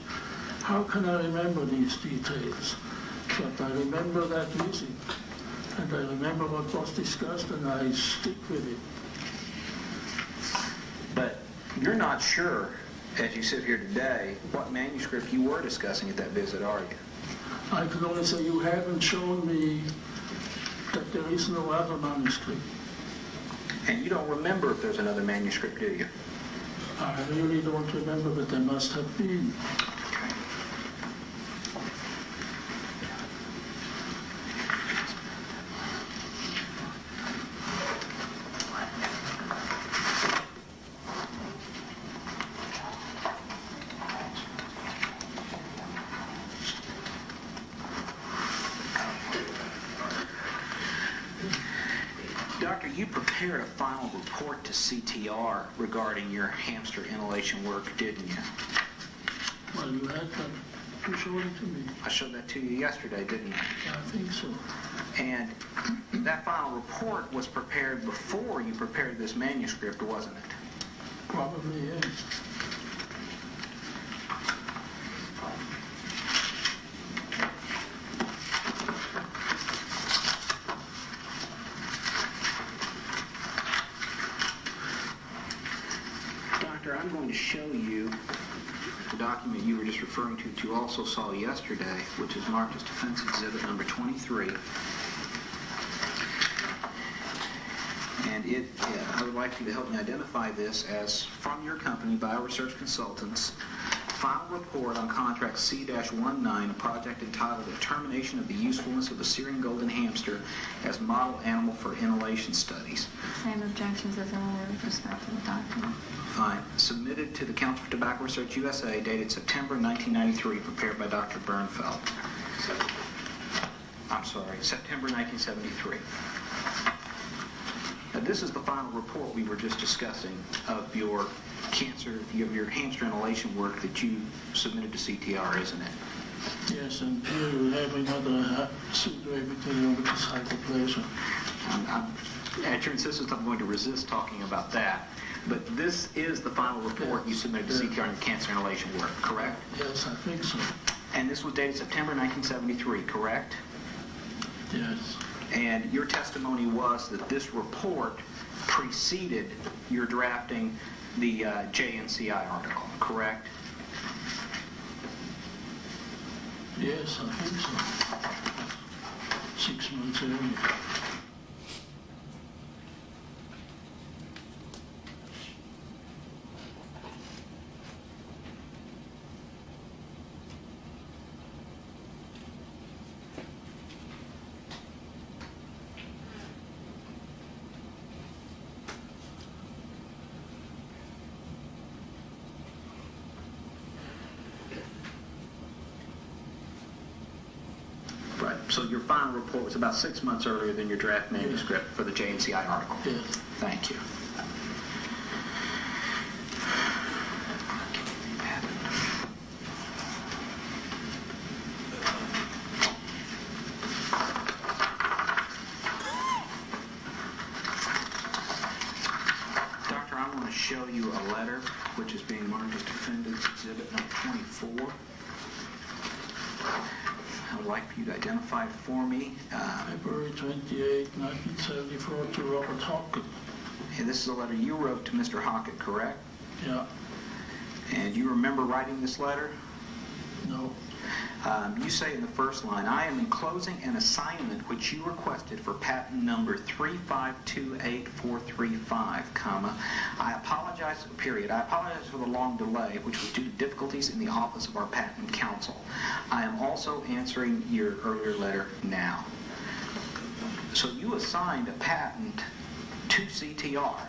How can I remember these details? But I remember that visit, and I remember what was discussed, and I stick with it. But you're not sure, as you sit here today, what manuscript you were discussing at that visit, are you? I can only say you haven't shown me that there is no other manuscript. And you don't remember if there's another manuscript, do you? I really don't remember, but there must have been. Doctor, you prepared a final report to CTR regarding your hamster inhalation work, didn't you? Well, you had that. You showed it to me. I showed that to you yesterday, didn't I? I think so. And that final report was prepared before you prepared this manuscript, wasn't it? Probably, yes. I'm going to show you the document you were just referring to that you also saw yesterday, which is marked as Defense Exhibit number 23. And I would like you to help me identify this as from your company, BioResearch Consultants, final report on contract C-19, a project entitled Determination of the Usefulness of the Syrian Golden Hamster as Model Animal for Inhalation Studies. Same objections as earlier with respect to the document. Fine. Submitted to the Council for Tobacco Research USA, dated September 1993, prepared by Dr. Bernfeld. I'm sorry, September 1973. Now, this is the final report we were just discussing of your your hamster inhalation work that you submitted to CTR, isn't it? Yes, and here you have another pseudoepithelial hyperplasia. At your insistence, I'm going to resist talking about that. But this is the final report you submitted to CTR on cancer inhalation work, correct? Yes, I think so. And this was dated September 1973, correct? Yes. And your testimony was that this report preceded your drafting the JNCI article, correct? Yes, I think so. 6 months earlier. Right. So your final report was about 6 months earlier than your draft manuscript for the JNCI article. Yes. Thank you. Doctor, I want to show you a letter which is being marked as Defendant's Exhibit number 24. I would like for you to identify it for me. February 28, 1974, to Robert Hockett. And this is a letter you wrote to Mr. Hockett, correct? Yeah. And you remember writing this letter? No. You say in the first line, I am enclosing an assignment which you requested for patent number 3528435, comma. I apologize, period. I apologize for the long delay, which was due to difficulties in the office of our patent counsel. I am also answering your earlier letter now. So you assigned a patent to CTR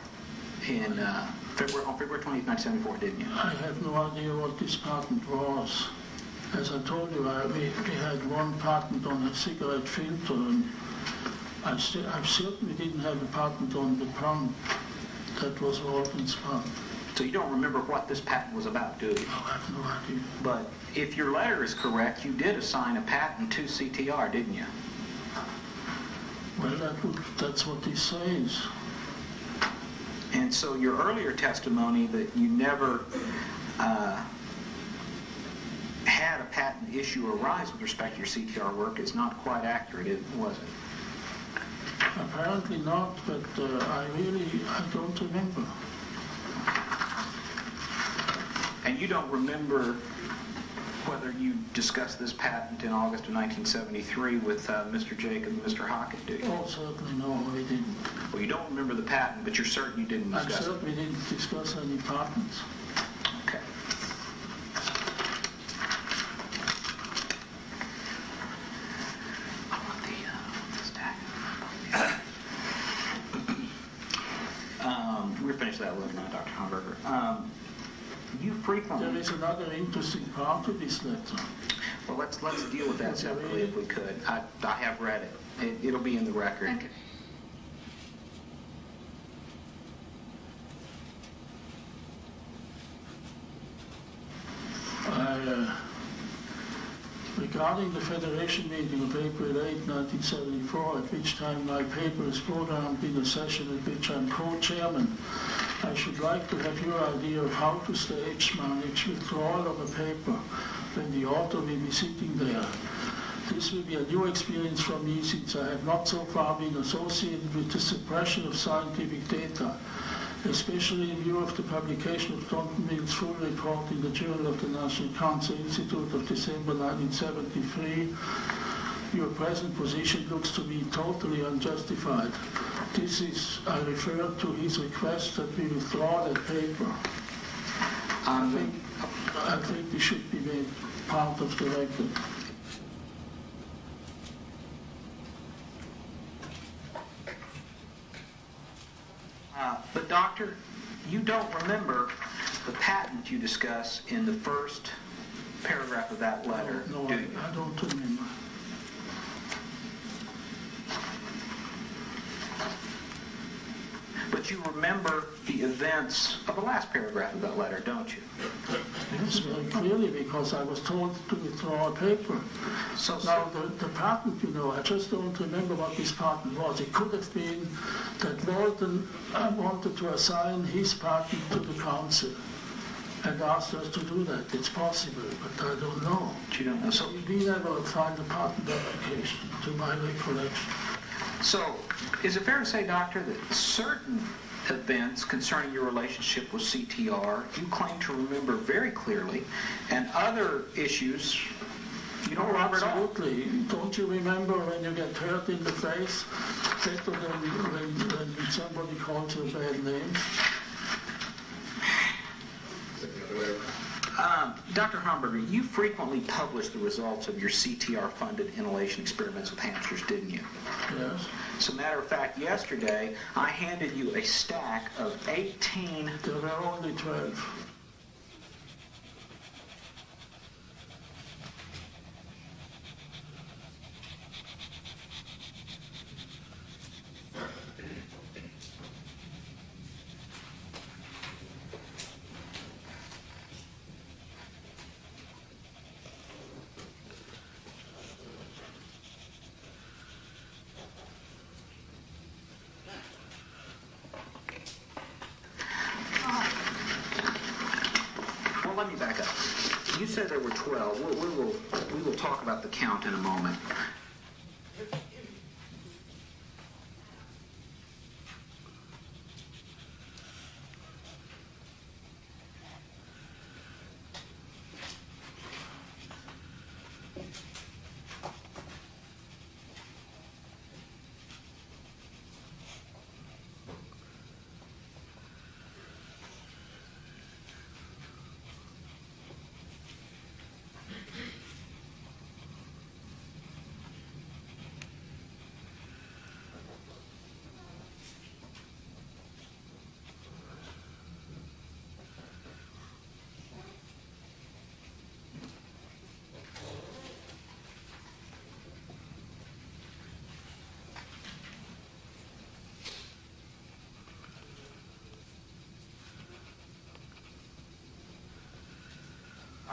on February 20th, 1974, didn't you? I have no idea what this patent was. As I told you, we had one patent on a cigarette filter, and I certainly didn't have a patent on the pump. That was Walton's pump. So you don't remember what this patent was about, do you? No, I have no idea. But if your letter is correct, you did assign a patent to CTR, didn't you? Well, that's what he says. And so your earlier testimony that you never had a patent issue arise with respect to your CTR work is not quite accurate, was it? Apparently not, but I don't remember. And you don't remember whether you discussed this patent in August of 1973 with Mr. Jacob and Mr. Hockett, do you? Oh, certainly no, we didn't. Well, you don't remember the patent, but you're certain you didn't discuss it? I certainly didn't discuss any patents. Okay. I want the stack. We're finished that letter now, Dr. Homburger. You frequently... There is another interesting part to this letter. Well, let's deal with that separately if we could. I have read it. It'll be in the record. Okay. Regarding the Federation meeting of April 8, 1974, at which time my paper is programmed in a session at which I'm co-chairman, I should like to have your idea of how to manage withdrawal of a paper when the author will be sitting there. This will be a new experience for me since I have not so far been associated with the suppression of scientific data, especially in view of the publication of Thornton Mill's full report in the Journal of the National Cancer Institute of December 1973. Your present position looks to me totally unjustified. This is, I refer to his request that we withdraw that paper. I think this should be made part of the record. But doctor, you don't remember the patent you discuss in the first paragraph of that letter, No, do you? I don't remember. But you remember the events of the last paragraph of that letter, don't you? Yes, very clearly, because I was told to withdraw a paper. So Now, the patent, I just don't remember what this patent was. It could have been that Walton wanted to assign his patent to the council and asked us to do that. It's possible, but I don't know. you don't know. So we never filed a patent application, to my recollection. So, is it fair to say, doctor, that certain events concerning your relationship with CTR you claim to remember very clearly, and other issues you don't remember at all? Absolutely. Don't you remember when you get hurt in the face, better than when somebody calls you a bad name? Dr. Homberger, you frequently publish the results of your CTR-funded inhalation experiments with hamsters, didn't you? Yes. As a matter of fact, yesterday I handed you a stack of 18... There were only 12. Well, let me back up. You said there were 12. We will talk about the count in a moment.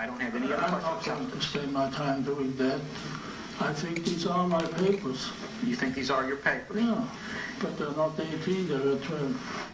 I don't have any other I'm not questions. going to spend my time doing that. I think these are my papers. You think these are your papers? Yeah, but they're not 18, they're 12.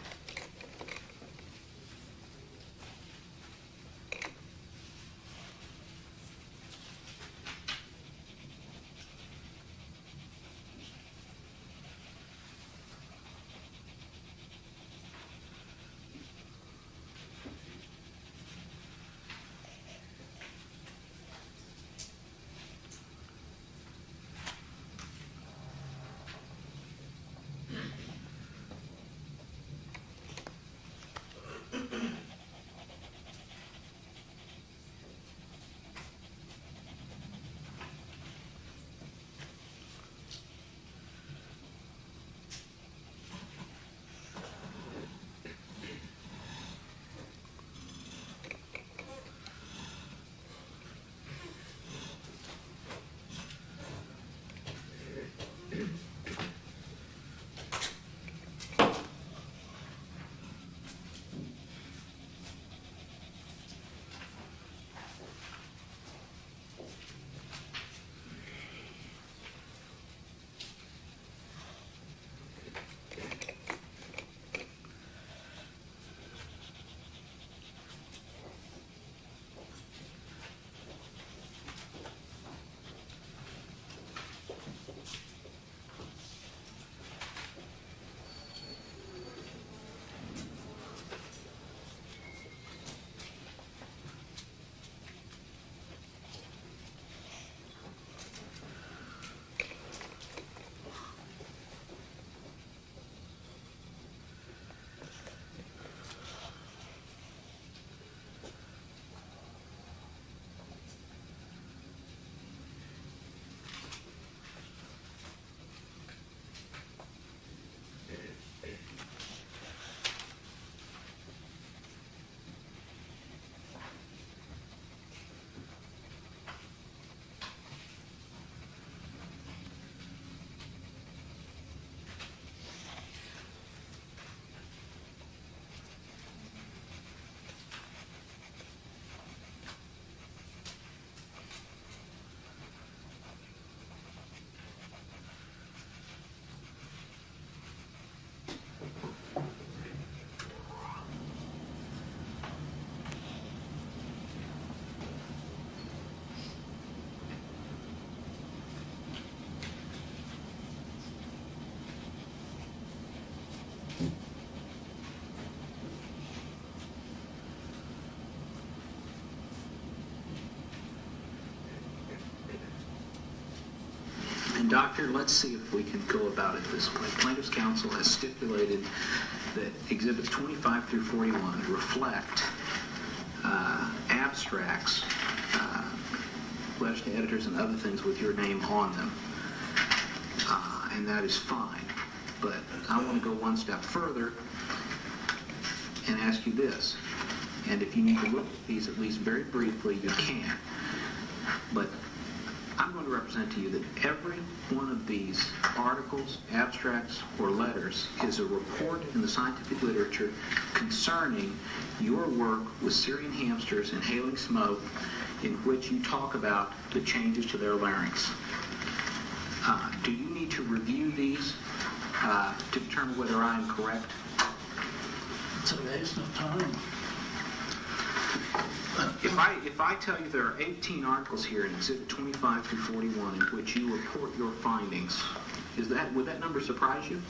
And doctor, let's see if we can go about it this way. Plaintiff's counsel has stipulated that exhibits 25 through 41 reflect abstracts, letters to editors and other things with your name on them. And that is fine. But I want to go one step further and ask you this. And if you need to look at these at least very briefly, you can. But I'm going to represent to you that every one of these articles, abstracts, or letters is a report in the scientific literature concerning your work with Syrian hamsters inhaling smoke, in which you talk about the changes to their larynx. Do you need to review these to determine whether I am correct? It's a waste of time. If I tell you there are 18 articles here in Exhibit 25 through 41 in which you report your findings, would that number surprise you?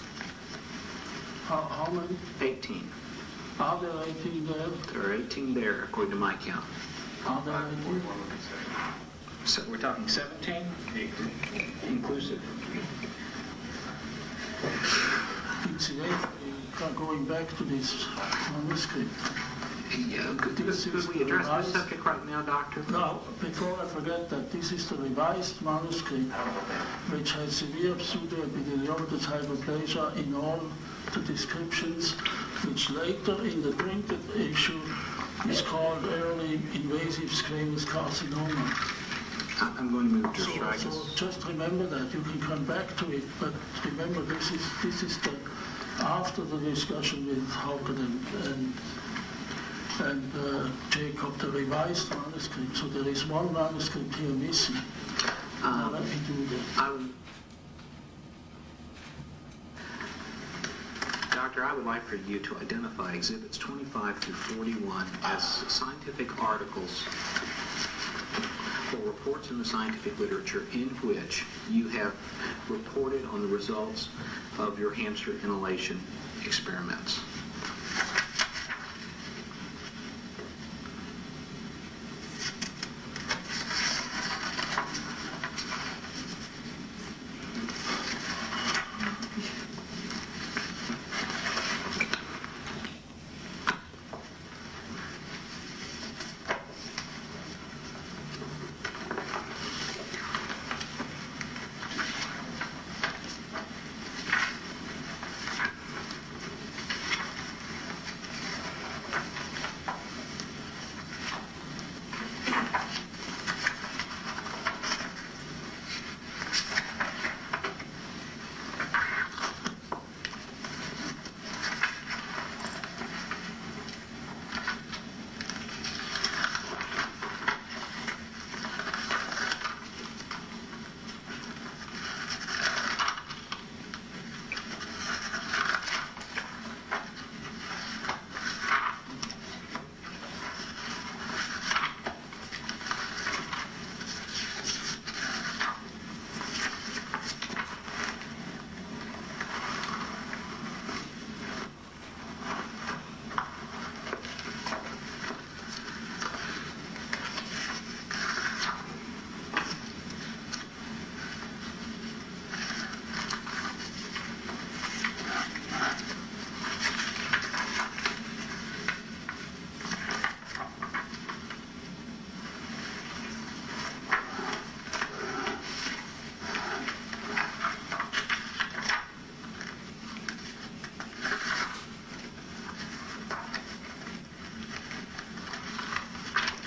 How many? 18. Are there 18 there? There are 18 there, according to my count. Are there 18? So we're talking 17? 18. Inclusive. Incidentally, going back to this manuscript. Yeah, could we address this subject right now, Doctor? No, before I forget that, this is the revised manuscript, which has severe pseudoepididiomatous hyperplasia in all the descriptions, which later in the printed issue is called early invasive squamous carcinoma. I'm going to move to So just remember that. You can come back to it, but remember this is the after the discussion with Hauken and and Jacob the revised manuscript. So there is one manuscript here missing. Now let me do that. Doctor, I would like for you to identify exhibits 25 through 41 as scientific articles or reports in the scientific literature in which you have reported on the results of your hamster inhalation experiments.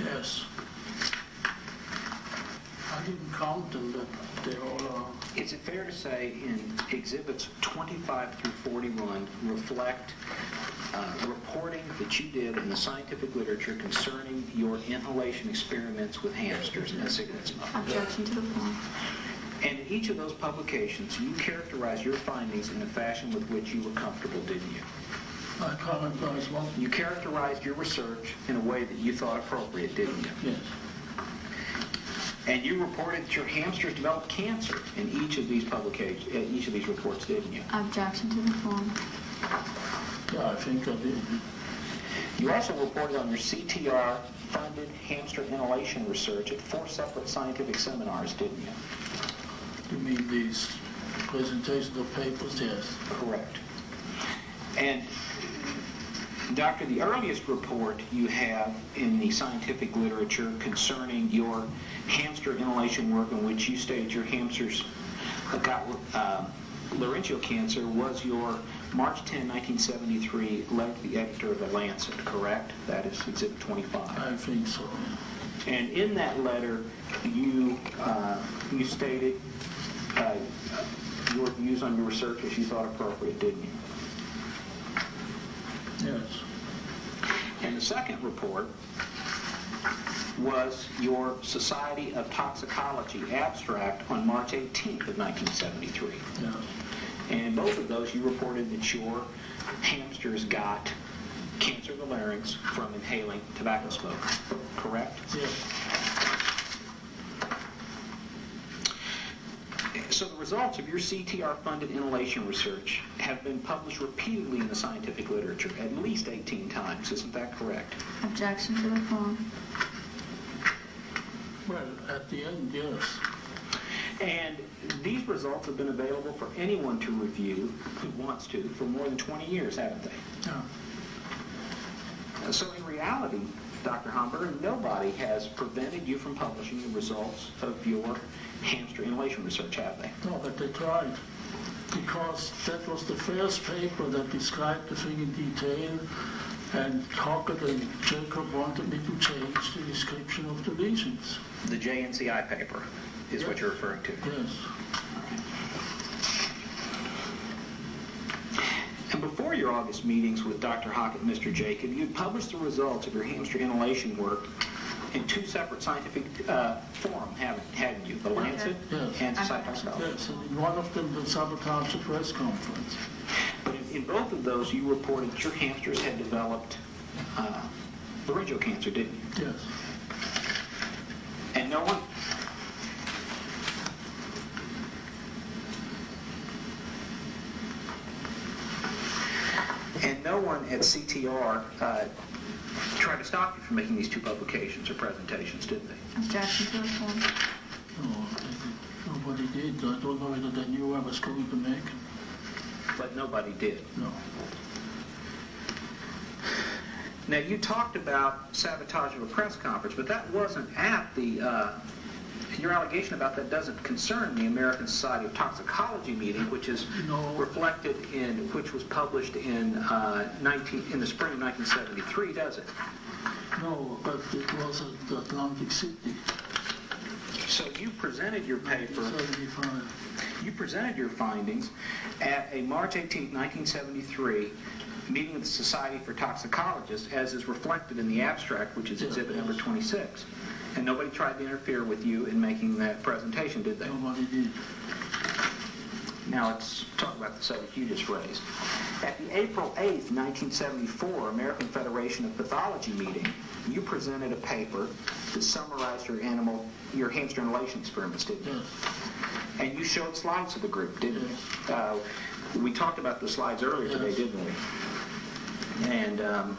Yes. I didn't count them, but they all are. Is it fair to say in exhibits 25 through 41 reflect reporting that you did in the scientific literature concerning your inhalation experiments with hamsters and cigarette smoke? Objection to the form. And in each of those publications, you characterized your findings in a fashion with which you were comfortable, didn't you? I characterized what? You characterized your research in a way that you thought appropriate, didn't you? Yes. And you reported that your hamsters developed cancer in each of these publications, each of these reports, didn't you? Objection to the form. Yeah, I think I did. You also reported on your CTR-funded hamster inhalation research at 4 separate scientific seminars, didn't you? You mean these presentations of papers? Yes. Correct. And, Doctor, the earliest report you have in the scientific literature concerning your hamster inhalation work in which you stated your hamsters got laryngeal cancer was your March 10, 1973 letter to the editor of The Lancet, correct? That is Exhibit 25. I think so. And in that letter, you stated your views on your research as you thought appropriate, didn't you? Yes. And the second report was your Society of Toxicology abstract on March 18th of 1973. Yes. And in both of those, you reported that your hamsters got cancer of the larynx from inhaling tobacco smoke, correct? Yes. So the results of your CTR-funded inhalation research have been published repeatedly in the scientific literature, at least 18 times. Isn't that correct? Objection to the form. Well, at the end, yes. And these results have been available for anyone to review who wants to for more than 20 years, haven't they? Yeah. So in reality, Dr. Homberger, nobody has prevented you from publishing the results of your hamster inhalation research, have they? No, but they tried. Because that was the first paper that described the thing in detail, and Hockett and Jacob wanted me to change the description of the lesions. The JNCI paper is what you're referring to. Yes. And before before your August meetings with Dr. Hockett and Mr. Jacob, you'd published the results of your hamster inhalation work in two separate scientific forums, hadn't you? The Lancet Yes. and Society of Toxicology. Yes, and in one of them, the sabotage press conference. But in both of those, you reported that your hamsters had developed laryngeal cancer, didn't you? Yes. And no one... And no one at CTR tried to stop you from making these two publications or presentations, did they? Objection to the form. No, nobody did. I don't know whether they knew I was going to make it. But nobody did. No. Now, you talked about sabotage of a press conference, but that wasn't at the... your allegation about that doesn't concern the American Society of Toxicology meeting, which is reflected in, which was published in in the spring of 1973, does it? No, but it was at Atlantic City. So you presented your paper, 75. you presented your findings at a March 18, 1973 meeting of the Society for Toxicologists, as is reflected in the abstract, which is exhibit number 26. And nobody tried to interfere with you in making that presentation, did they? Nobody did. Now let's talk about the subject you just raised. At the April 8th, 1974 American Federation of Pathology meeting, you presented a paper that summarized your hamster inhalation experiments, didn't you? Yes. And you showed slides to the group, didn't you? We talked about the slides earlier today, didn't we? And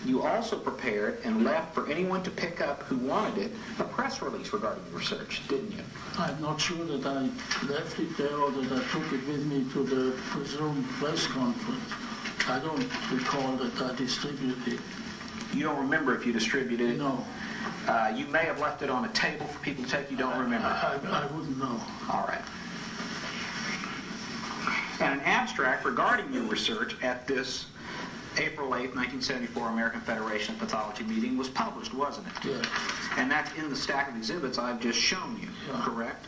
you also prepared and left for anyone to pick up who wanted it a press release regarding the research, didn't you? I'm not sure that I left it there or that I took it with me to the presumed press conference. I don't recall that I distributed it. You don't remember if you distributed it? No. You may have left it on a table for people to take. You don't remember? I wouldn't know. All right. And an abstract regarding your research at this April 8, 1974 American Federation of Pathology meeting was published, wasn't it? Yes. And that's in the stack of exhibits I've just shown you, correct?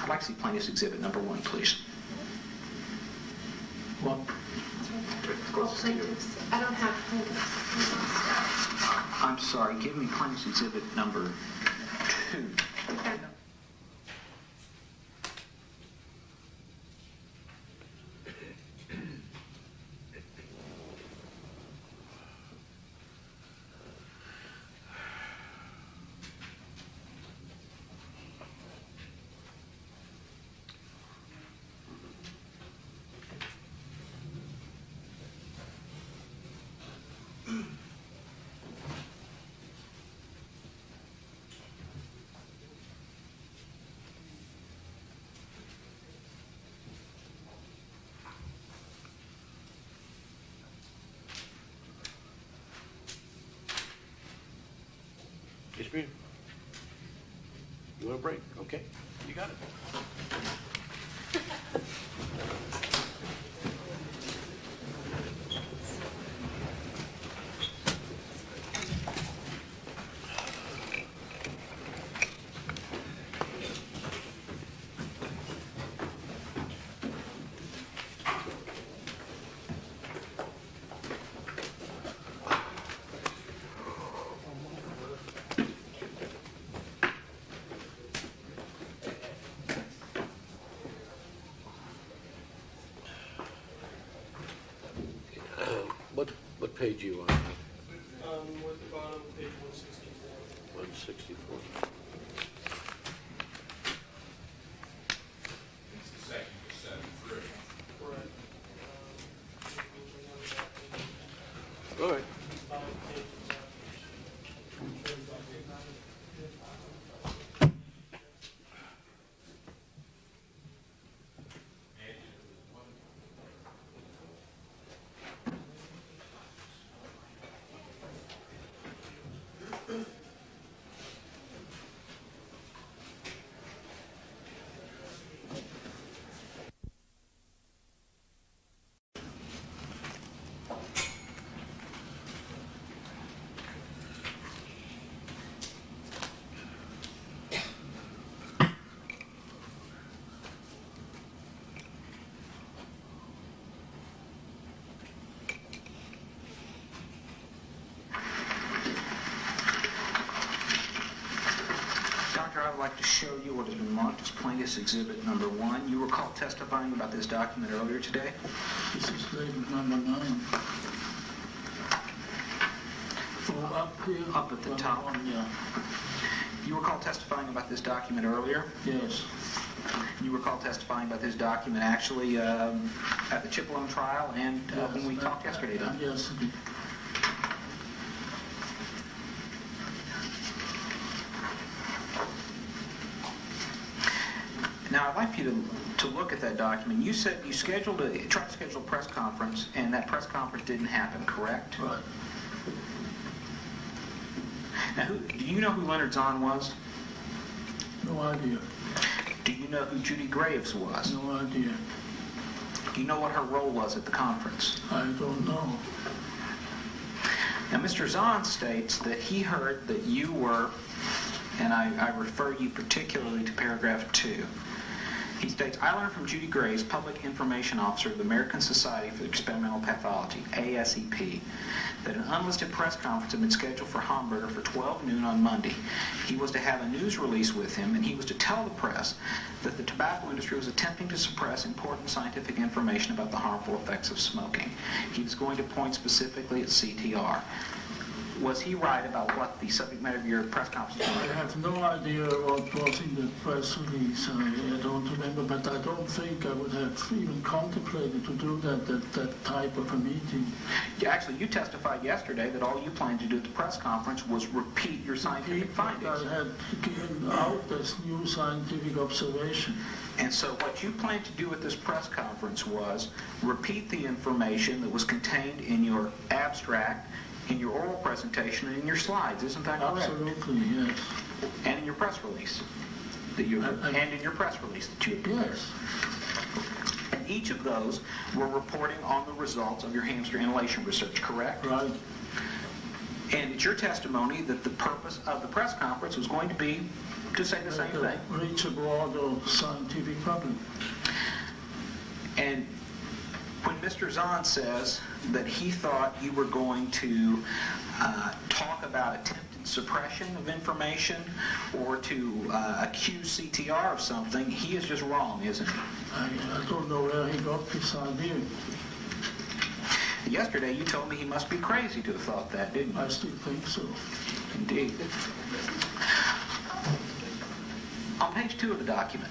I'd like to see plaintiff's exhibit number 1, please. What? Well, plaintiffs. I don't have plaintiffs. I'm sorry, give me plaintiff's exhibit number 2. Okay. Yes, ma'am. You want a break? Okay, you got it. What page are you on? We're at the bottom of page 164. 164. It's the second to 73. Correct. All right. Doctor, I would like to show you what has been marked as Plaintiff's Exhibit number 1. You recall testifying about this document earlier today? This is labeled number 9. Oh, up here? Up at the Number top. 1, yeah. You recall testifying about this document earlier? Yes. You recall testifying about this document actually at the Chippewa trial and when we talked yesterday, don't you? Yes, indeed. Now, I'd like you to look at that document. You said you tried to schedule a press conference, and that press conference didn't happen, correct? Right. Now, do you know who Leonard Zahn was? No idea. Do you know who Judy Graves was? No idea. Do you know what her role was at the conference? I don't know. Now, Mr. Zahn states that he heard that you were, and I refer you particularly to paragraph 2. He states, I learned from Judy Graves, Public Information Officer of the American Society for Experimental Pathology, ASEP, that an unlisted press conference had been scheduled for Homberger for 12 noon on Monday. He was to have a news release with him, and he was to tell the press that the tobacco industry was attempting to suppress important scientific information about the harmful effects of smoking. He was going to point specifically at CTR. Was he right about what the subject matter of your press conference was? I have no idea what was in the press release. I don't remember, but I don't think I would have even contemplated to do that type of a meeting. Yeah, actually, you testified yesterday that all you planned to do at the press conference was repeat your scientific findings. I had given out this new scientific observation. And so what you planned to do at this press conference was repeat the information that was contained in your abstract, in your oral presentation, and in your slides. Isn't that correct? Absolutely, yes. And in your press release that you and in your press release that you prepared. Yes. And each of those were reporting on the results of your hamster inhalation research, correct? Right. And it's your testimony that the purpose of the press conference was going to be to say the same thing. Reach a broader scientific public. And when Mr. Zahn says that he thought you were going to talk about attempted suppression of information or to accuse CTR of something, he is just wrong, isn't he? I don't know where he got this idea. Yesterday you told me he must be crazy to have thought that, didn't you? I still think so. Indeed. On page 2 of the document,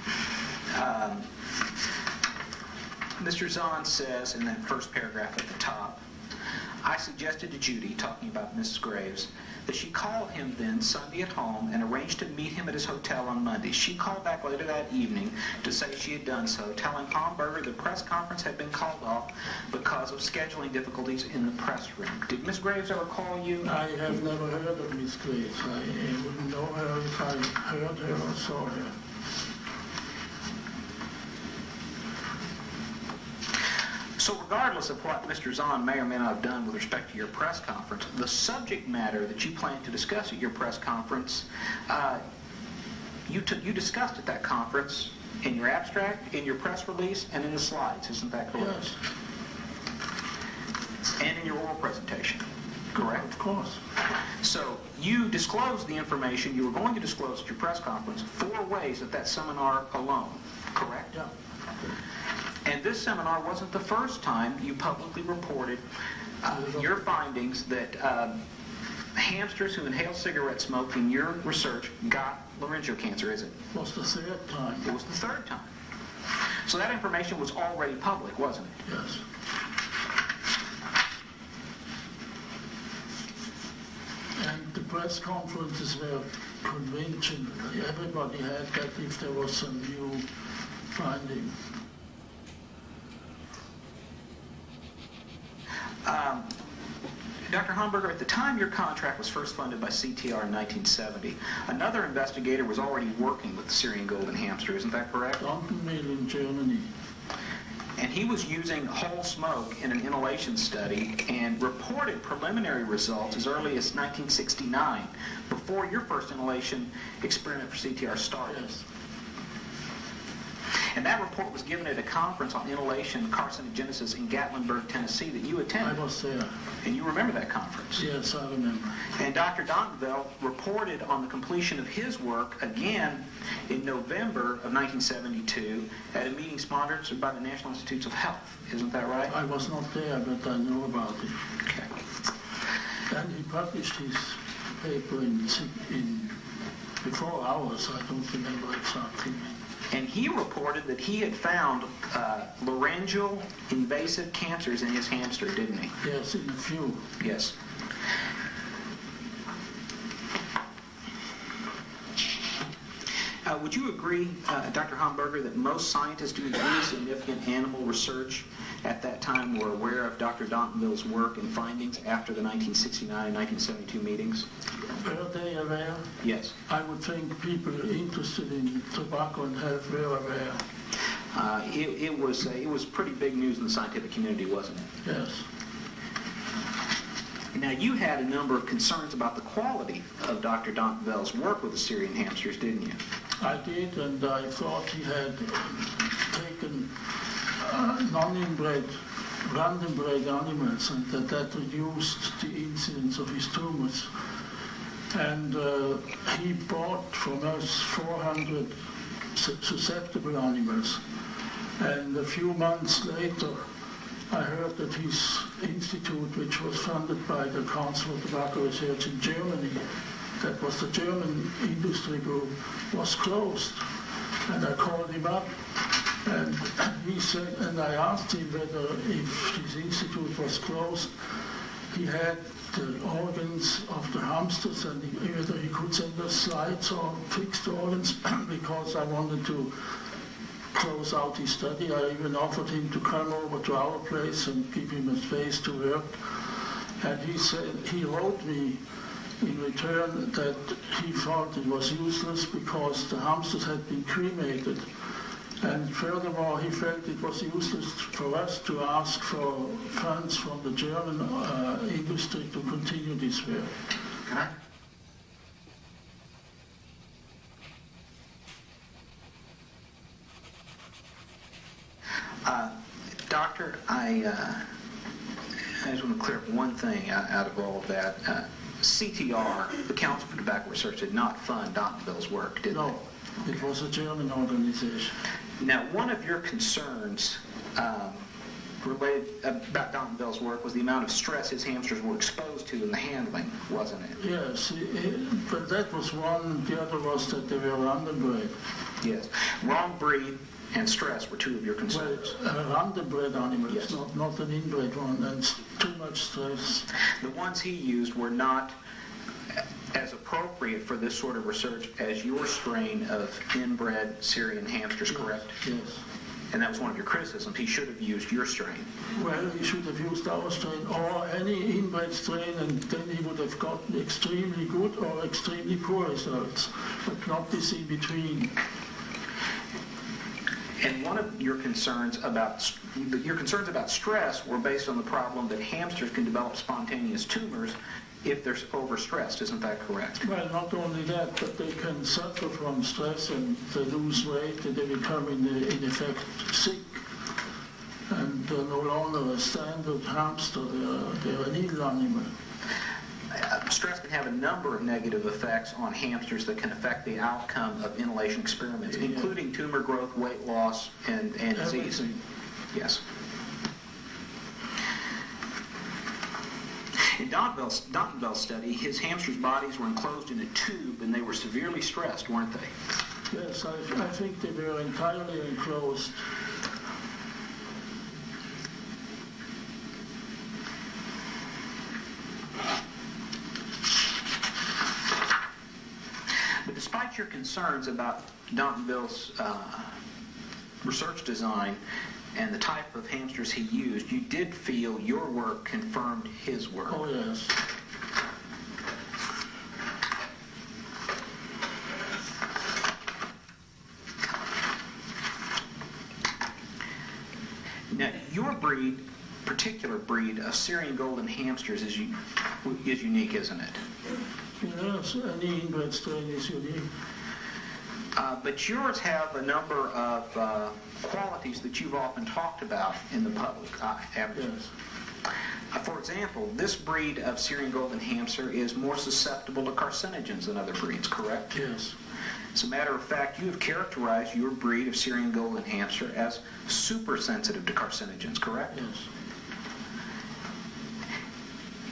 Mr. Zahn says in that first paragraph at the top, I suggested to Judy, talking about Mrs. Graves, that she call him then Sunday at home and arrange to meet him at his hotel on Monday. She called back later that evening to say she had done so, telling Homburger the press conference had been called off because of scheduling difficulties in the press room. Did Miss Graves ever call you? I have never heard of Miss Graves. I wouldn't know her if I heard her or saw her. So regardless of what Mr. Zahn may or may not have done with respect to your press conference, the subject matter that you plan to discuss at your press conference, you discussed at that conference in your abstract, in your press release, and in the slides. Isn't that correct? Yes. And in your oral presentation, correct? Of course. So you disclosed the information you were going to disclose at your press conference 4 ways at that seminar alone, correct? Yeah. And this seminar wasn't the first time you publicly reported your findings that hamsters who inhale cigarette smoke in your research got laryngeal cancer, is it? It was the 3rd time. It was the 3rd time. So that information was already public, wasn't it? Yes. And the press conferences were conventional. Everybody had that if there was some new finding. Dr. Homberger, at the time your contract was first funded by CTR in 1970, another investigator was already working with the Syrian golden hamster, isn't that correct? Mill in Germany. And he was using whole smoke in an inhalation study and reported preliminary results as early as 1969, before your first inhalation experiment for CTR started. Yes. And that report was given at a conference on inhalation carcinogenesis in Gatlinburg, Tennessee that you attended. I was there. And you remember that conference? Yes, I remember. And Dr. Dontenveld reported on the completion of his work again in November of 1972 at a meeting sponsored by the National Institutes of Health. Isn't that right? I was not there, but I know about it. Okay. And he published his paper in before hours. I don't remember exactly. And he reported that he had found laryngeal invasive cancers in his hamster, didn't he? Yes, in a few. Yes. Would you agree, Dr. Homburger, that most scientists doing any significant animal research at that time were aware of Dr. Dontenville's work and findings after the 1969 and 1972 meetings? Were they aware? Yes. I would think people interested in tobacco and health were aware. It was pretty big news in the scientific community, wasn't it? Yes. Now, you had a number of concerns about the quality of Dr. Dontenville's work with the Syrian hamsters, didn't you? I did, and I thought he had taken non-inbred, random-bred animals, and that reduced the incidence of his tumors. And he bought from us 400 susceptible animals. And a few months later, I heard that his institute, which was funded by the Council of Tobacco Research in Germany, that was the German industry group, was closed. And I called him up, and he said, and I asked him whether, if his institute was closed, he had the organs of the hamsters, and whether he could send us slides or fixed organs, because I wanted to close out his study. I even offered him to come over to our place and give him a space to work. And he said, he wrote me in return that he thought it was useless because the hamsters had been cremated. And furthermore, he felt it was useless for us to ask for funds from the German industry to continue this work. Can I? Doctor, I just want to clear up one thing out of all of that. CTR, the Council for Tobacco Research, did not fund Dontenville's work, did No, they? it was a German organization. Now, one of your concerns related about Dontenville's work was the amount of stress his hamsters were exposed to in the handling, wasn't it? Yes, but that was one. The other was that they were underbred. Yes. Wrong breed and stress were two of your concerns. Well, underbred animals, Yes. not an inbred one, and too much stress. The ones he used were not as appropriate for this sort of research as your strain of inbred Syrian hamsters, correct? Yes. And that was one of your criticisms. He should have used your strain. Well, he should have used our strain or any inbred strain, and then he would have gotten extremely good or extremely poor results, but not this in between. And one of your concerns about stress were based on the problem that hamsters can develop spontaneous tumors if they're overstressed. Isn't that correct? Well, not only that, but they can suffer from stress and they lose weight and they become in effect sick and no longer a standard hamster. They're an ill animal. Stress can have a number of negative effects on hamsters that can affect the outcome of inhalation experiments, Yeah. including tumor growth, weight loss, and disease. Everything. Yes. In Dontenville's study, his hamsters' bodies were enclosed in a tube and they were severely stressed, weren't they? Yes, I think they were entirely enclosed. But despite your concerns about Dontenville's research design and the type of hamsters he used, you did feel your work confirmed his work. Oh, yes. Now, your breed, particular breed of Syrian golden hamsters is unique, isn't it? Yes, any inbred strain is unique. But yours have a number of qualities that you've often talked about in the public advertising. For example, this breed of Syrian Golden Hamster is more susceptible to carcinogens than other breeds, correct? Yes. As a matter of fact, you have characterized your breed of Syrian Golden Hamster as super sensitive to carcinogens, correct?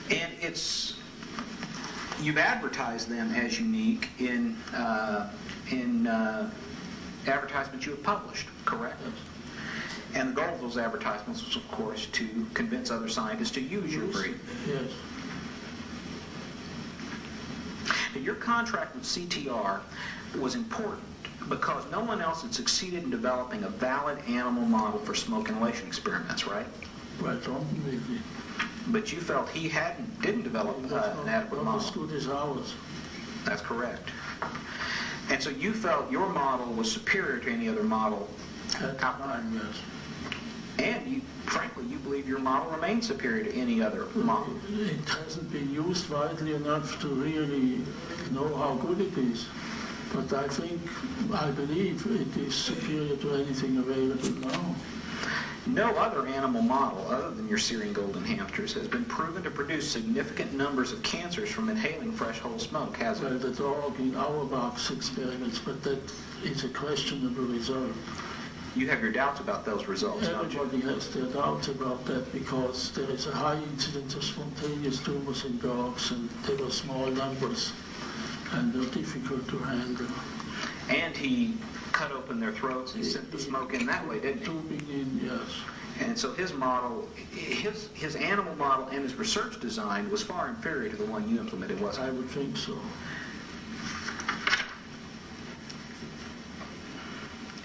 Yes. And you've advertised them as unique in advertisements you have published, correct? Yes. And the goal of those advertisements was, of course, to convince other scientists to use your breed. Yes. Now, your contract with CTR was important because no one else had succeeded in developing a valid animal model for smoke inhalation experiments, right? Right on, maybe. But you felt he didn't develop an adequate Not as model. good as ours. That's correct. And so you felt your model was superior to any other model At the time, yes. and frankly, you believe your model remains superior to any other model. It hasn't been used widely enough to really know how good it is. But I believe it is superior to anything available now. No other animal model other than your Syrian Golden Hamsters has been proven to produce significant numbers of cancers from inhaling fresh whole smoke, has Well, it? that's all in our box experiments, but that is a questionable result. You have your doubts about those results, don't you? Everybody has their doubts about that because there is a high incidence of spontaneous tumors in dogs, and they were small numbers, and they're difficult to handle. And he cut open their throats and sent the smoke in that way, didn't he? Tubing in, yes. And so his model, his animal model and his research design was far inferior to the one you implemented, wasn't I it? would think so.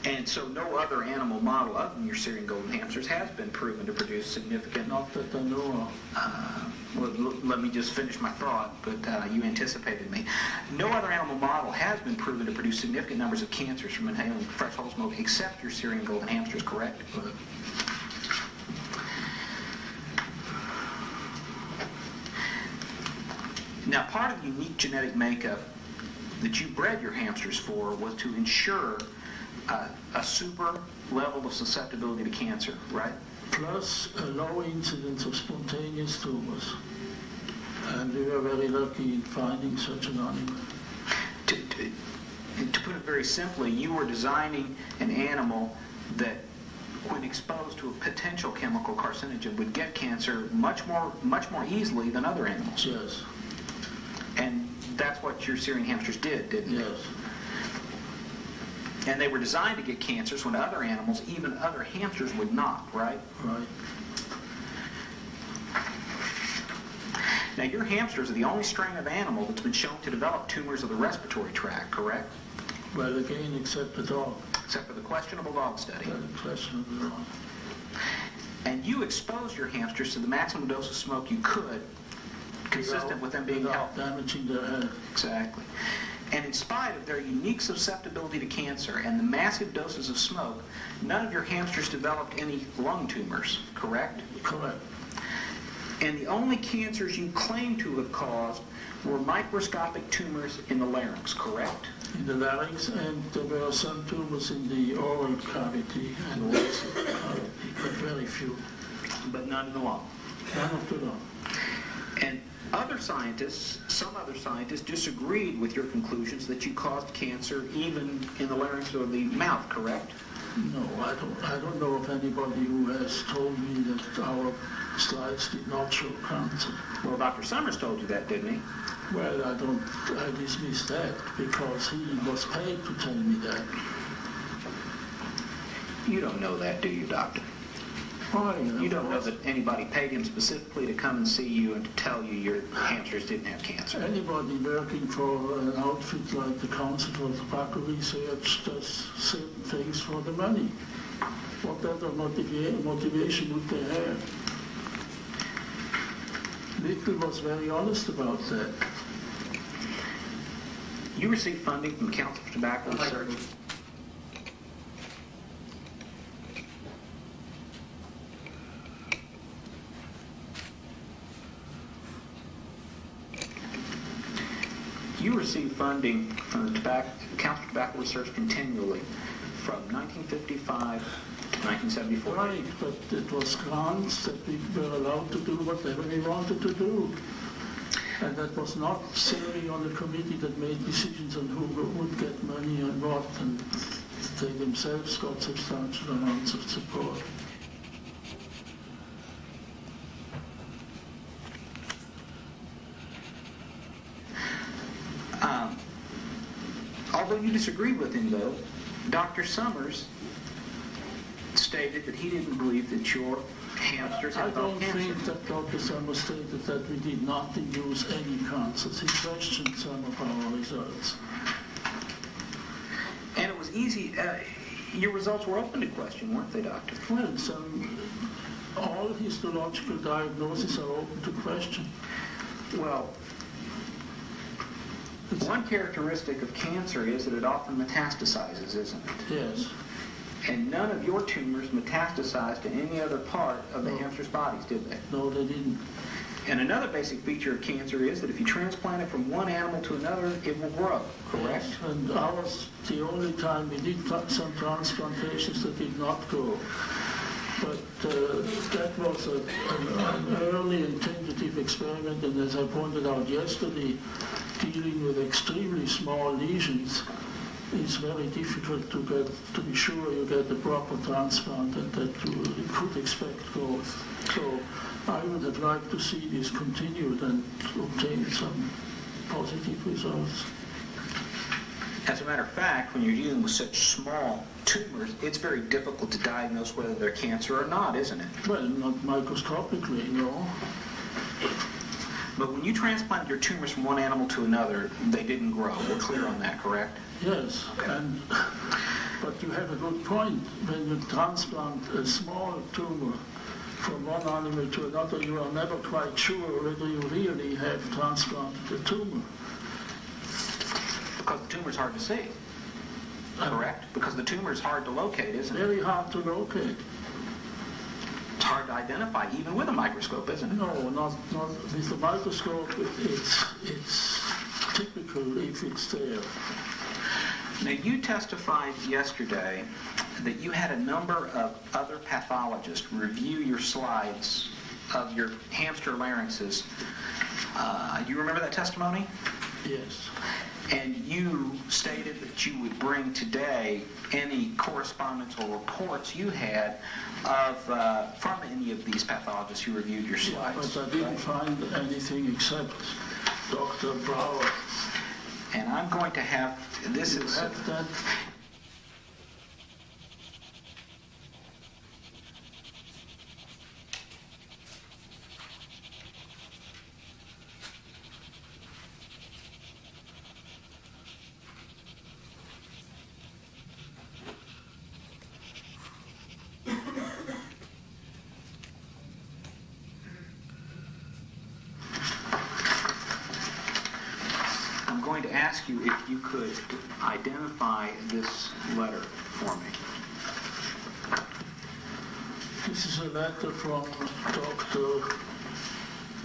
And so no other animal model other than your Syrian Golden Hamsters has been proven to produce significant... Not that I know of. Well, let me just finish my thought, but you anticipated me. No other animal model has been proven to produce significant numbers of cancers from inhaling fresh whole smoke except your Syrian Golden Hamsters, correct? But Now, part of the unique genetic makeup that you bred your hamsters for was to ensure a super level of susceptibility to cancer, right? plus a low incidence of spontaneous tumors. And we were very lucky in finding such an animal. To put it very simply, you were designing an animal that, when exposed to a potential chemical carcinogen, would get cancer much more easily than other animals. Yes. And that's what your Syrian hamsters did, didn't they? Yes. And they were designed to get cancers when other animals, even other hamsters, would not, right? Right. Now, your hamsters are the only strain of animal that's been shown to develop tumors of the respiratory tract, correct? Well, again, except the dog. Except for the questionable dog study. Very questionable dog. And you exposed your hamsters to the maximum dose of smoke you could, consistent with them being without healthy. damaging their head. Exactly. And in spite of their unique susceptibility to cancer and the massive doses of smoke, none of your hamsters developed any lung tumors, correct? Correct. And the only cancers you claim to have caused were microscopic tumors in the larynx, correct? In the larynx, and there were some tumors in the oral cavity and also the cavity, but very few. But none in the lung. None of the lung. And some other scientists disagreed with your conclusions that you caused cancer even in the larynx or the mouth, correct? No, I don't know of anybody who has told me that our slides did not show cancer. Well, Dr. Summers told you that, didn't he? Well, I dismiss that because he was paid to tell me that. You don't know that, do you, Doctor? Why? You don't know that anybody paid him specifically to come and see you and to tell you your hamsters didn't have cancer. Anybody working for an outfit like the Council for Tobacco Research does certain things for the money. What other motivation would they have? Little was very honest about that. You received funding from the Council for Tobacco Research. You received funding from the Council Tobacco Research continually from 1955 to 1974. Right, but it was grants that we were allowed to do whatever we wanted to do. And that was not serving on the committee that made decisions on who would get money and what, and they themselves got substantial amounts of support. Although you disagreed with him, though, Dr. Summers stated that he didn't believe that your hamsters I had don't cancer. think that Dr. Summers stated that we did not induce any cancers. He questioned some of our results. And it was easy. Your results were open to question, weren't they, Doctor? Well, all histological diagnoses are open to question. Well, one characteristic of cancer is that it often metastasizes, isn't it? Yes. And none of your tumors metastasized to any other part of the hamster's bodies, did they? No, they didn't. And another basic feature of cancer is that if you transplant it from one animal to another, it will grow, correct? Yes, and ours, the only time we did some transplantations that did not grow. But that was an early and tentative experiment, and as I pointed out yesterday, dealing with extremely small lesions is very difficult to be sure you get a proper transplant and that you could expect growth. So I would have liked to see this continued and obtain some positive results. As a matter of fact, when you're dealing with such small tumors, it's very difficult to diagnose whether they're cancer or not, isn't it? Well, not microscopically, no. But when you transplanted your tumors from one animal to another, they didn't grow. We're clear on that, correct? Yes, but you have a good point. When you transplant a small tumor from one animal to another, you are never quite sure whether you really have transplanted the tumor. Because the tumor is hard to see, correct? Because the tumor is hard to locate, isn't it? Very hard to locate. It's hard to identify, even with a microscope, isn't it? No, not with the microscope. It's typical if it's there. Now, you testified yesterday that you had a number of other pathologists review your slides of your hamster larynxes. Do you remember that testimony? Yes. And you stated that you would bring today any correspondence or reports you had of from any of these pathologists who reviewed your slides. But I didn't find anything except Dr. Brower. And I'm going to have, this is... That I'm going to ask you if you could identify this letter for me. This is a letter from Dr.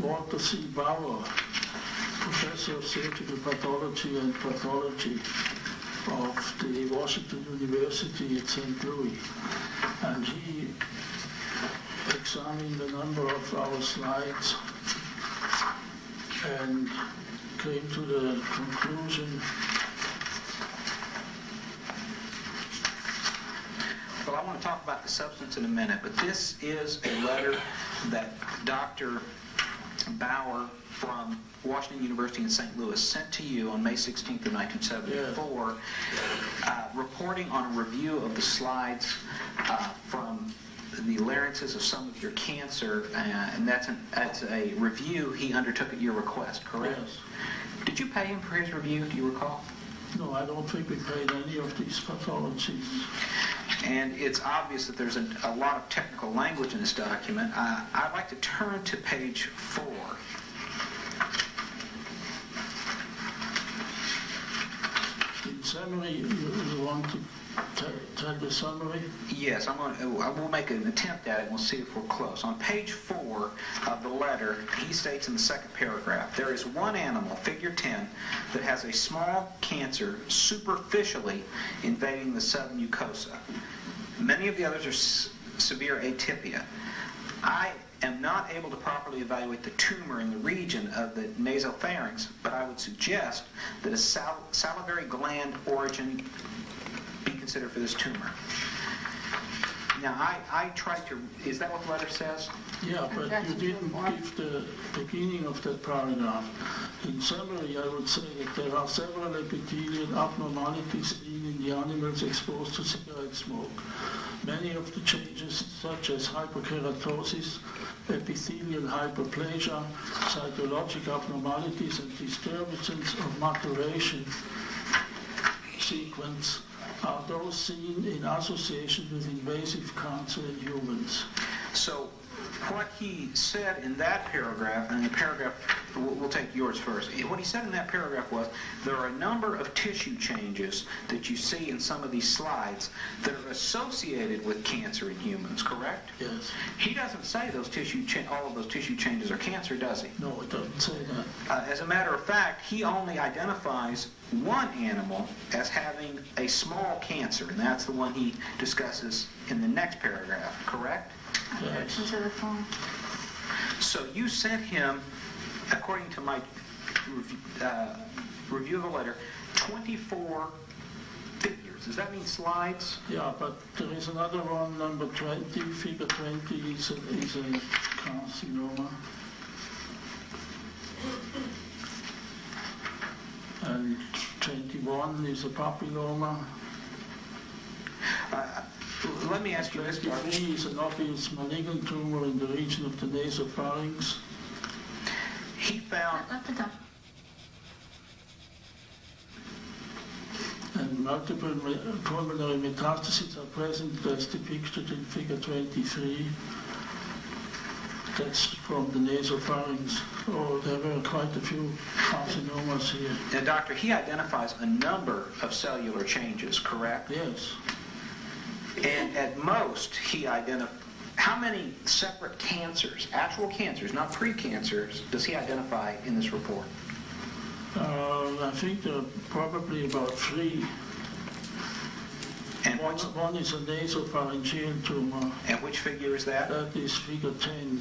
Walter C. Bauer, Professor of Surgical Pathology and Pathology of the Washington University at St. Louis. And he examined a number of our slides and came to the conclusion. Well, I want to talk about the substance in a minute, but this is a letter that Dr. Bauer from Washington University in St. Louis sent to you on May 16th of 1974, reporting on a review of the slides from the larynxes of some of your cancer, and that's a review he undertook at your request, correct? Yes. Did you pay him for his review, do you recall? No, I don't think we paid any of these pathologies. And it's obvious that there's a lot of technical language in this document. I'd like to turn to page 4. In summary, you want to Tell the summary. Yes, we'll make an attempt at it and we'll see if we're close. On page 4 of the letter, he states in the second paragraph, there is one animal, figure 10, that has a small cancer superficially invading the submucosa. Many of the others are severe atypia. I am not able to properly evaluate the tumor in the region of the nasopharynx, but I would suggest that a salivary gland origin be considered for this tumor. Now, I tried to, is that what the letter says? Yeah, but you didn't give the beginning of that paragraph. In summary, I would say that there are several epithelial abnormalities seen in the animals exposed to cigarette smoke. Many of the changes, such as hyperkeratosis, epithelial hyperplasia, cytologic abnormalities, and disturbances of maturation sequence, are those seen in association with invasive cancer in humans. So what he said in that paragraph, and the paragraph, we'll take yours first. What he said in that paragraph was, there are a number of tissue changes that you see in some of these slides that are associated with cancer in humans, correct? Yes. He doesn't say those all of those tissue changes are cancer, does he? No, it doesn't say that. As a matter of fact, he only identifies one animal as having a small cancer, and that's the one he discusses in the next paragraph, correct? Objection to the form. So you sent him, according to my review of the letter, 24 figures. Does that mean slides? Yeah, but there is another one, number 20, figure 20 is a carcinoma. And 21 is a papilloma. Let me ask you this, 23 is an obvious malignant tumor in the region of the nasopharynx. He found... And multiple pulmonary metastases are present as depicted in figure 23. That's from the nasopharynx. Oh, there were quite a few carcinomas here. Now, doctor, he identifies a number of cellular changes, correct? Yes. And at most, he identifies... How many separate cancers, actual cancers, not pre-cancers, does he identify in this report? I think there are probably about 3. And one is a nasopharyngeal tumor. And which figure is that? That is figure 10.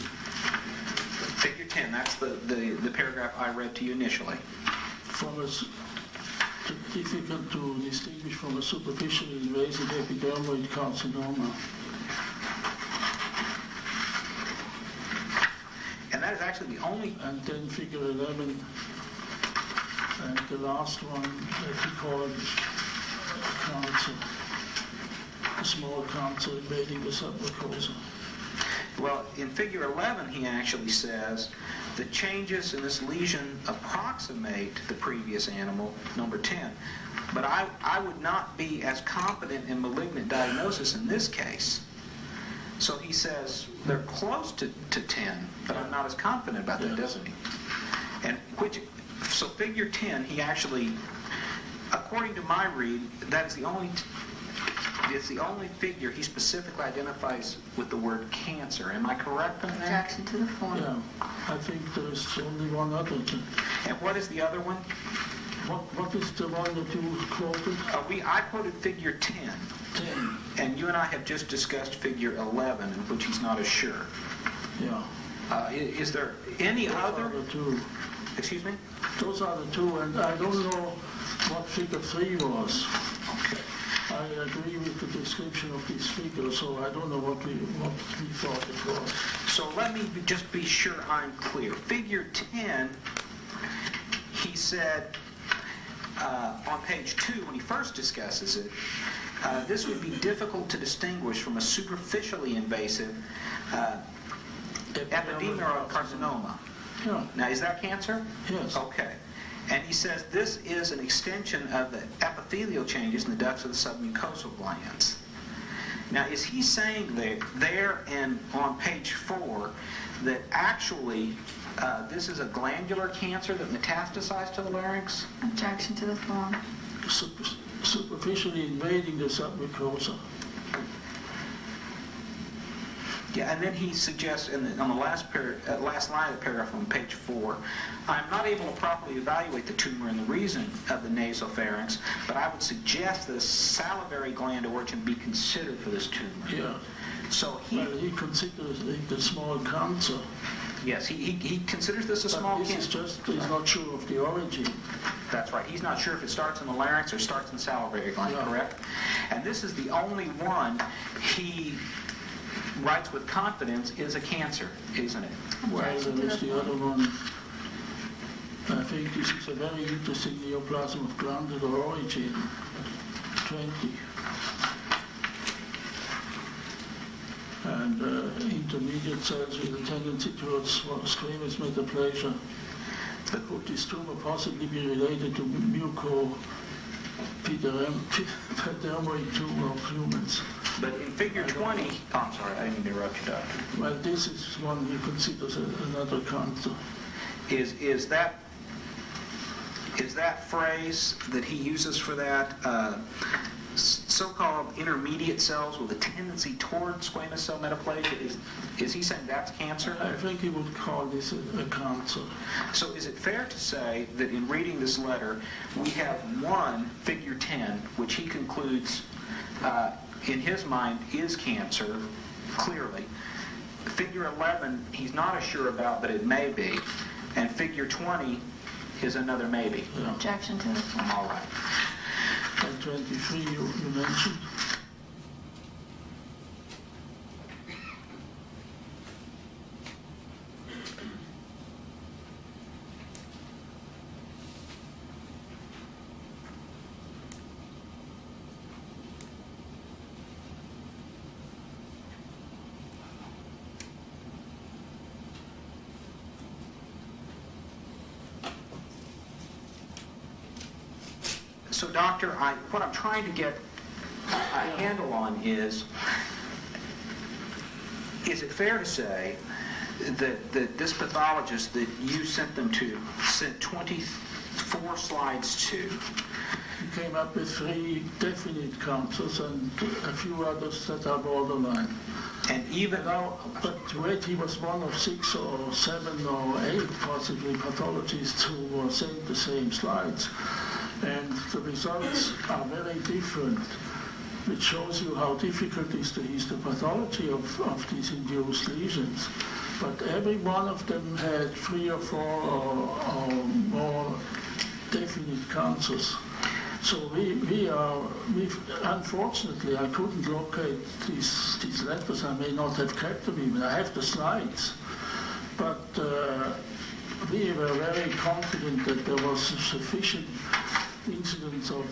Figure 10, that's the paragraph I read to you initially. Difficult to distinguish from a superficial invasive epidermoid carcinoma. And that is actually the only... And then figure 11, and the last one that he called cancer, a small cancer invading the submucosa. Well, in figure 11, he actually says the changes in this lesion approximate the previous animal, number 10. But I would not be as confident in malignant diagnosis in this case. So he says they're close to 10, but I'm not as confident about that, doesn't he? And so figure 10, he actually, according to my read, that's the only... It's the only figure he specifically identifies with the word cancer. Am I correct on that? Objection to the form. Yeah, I think there's only one other. And what is the other one? What is the one that you quoted? I quoted figure 10. 10. And you and I have just discussed figure 11, in which he's not as sure. Yeah. Is there any other? Those are the 2. Excuse me? Those are the 2, and I don't know what figure 3 was. Okay. I agree with the description of this figure, so I don't know what we thought it was. So let me just be sure I'm clear. Figure 10, he said on page 2, when he first discusses it, this would be difficult to distinguish from a superficially invasive epidermal carcinoma. Yeah. Now, is that cancer? Yes. Okay. And he says this is an extension of the epithelial changes in the ducts of the submucosal glands. Now, is he saying there and on page 4 that actually this is a glandular cancer that metastasized to the larynx? Objection to the form. superficially invading the submucosa. Yeah, and then he suggests on the last line of the paragraph on page 4, I'm not able to properly evaluate the tumor and the reason of the nasopharynx, but I would suggest that a salivary gland origin be considered for this tumor. Yeah. So he considers it a small cancer. Yes, he considers this a small cancer. He's not sure of the origin. That's right. He's not sure if it starts in the larynx or starts in the salivary gland, correct? And this is the only one he writes with confidence is a cancer, isn't it? Well, there is the other one. I think this is a very interesting neoplasm of glandular origin, 20. And intermediate cells with a tendency towards squamous metaplasia. Could this tumor possibly be related to mucoepidermoid tumor of humans? But in figure 20, I'm sorry, I didn't interrupt you, Doctor. Well, this is one he considers another cancer. Is that phrase that he uses for that so-called intermediate cells with a tendency toward squamous cell metaplasia? Is he saying that's cancer? I think he would call this a cancer. So is it fair to say that in reading this letter, we have one, figure 10, which he concludes in his mind is cancer, clearly. Figure 11, he's not as sure about, but it may be. And figure 20 is another maybe. Yeah. Objection to the form. All right. And 23 you mentioned. So, Doctor, what I'm trying to get a handle on is it fair to say that this pathologist that you sent 24 slides to? He came up with 3 definite cancers and a few others that are borderline. And even now, but wait, he was one of 6 or 7 or 8 possibly pathologists who were sent the same slides. And the results are very different, which shows you how difficult is the histopathology of these induced lesions. But every one of them had 3 or 4 or more definite cancers. So we unfortunately, I couldn't locate these letters. I may not have kept them even. I have the slides. But we were very confident that there was sufficient incidence of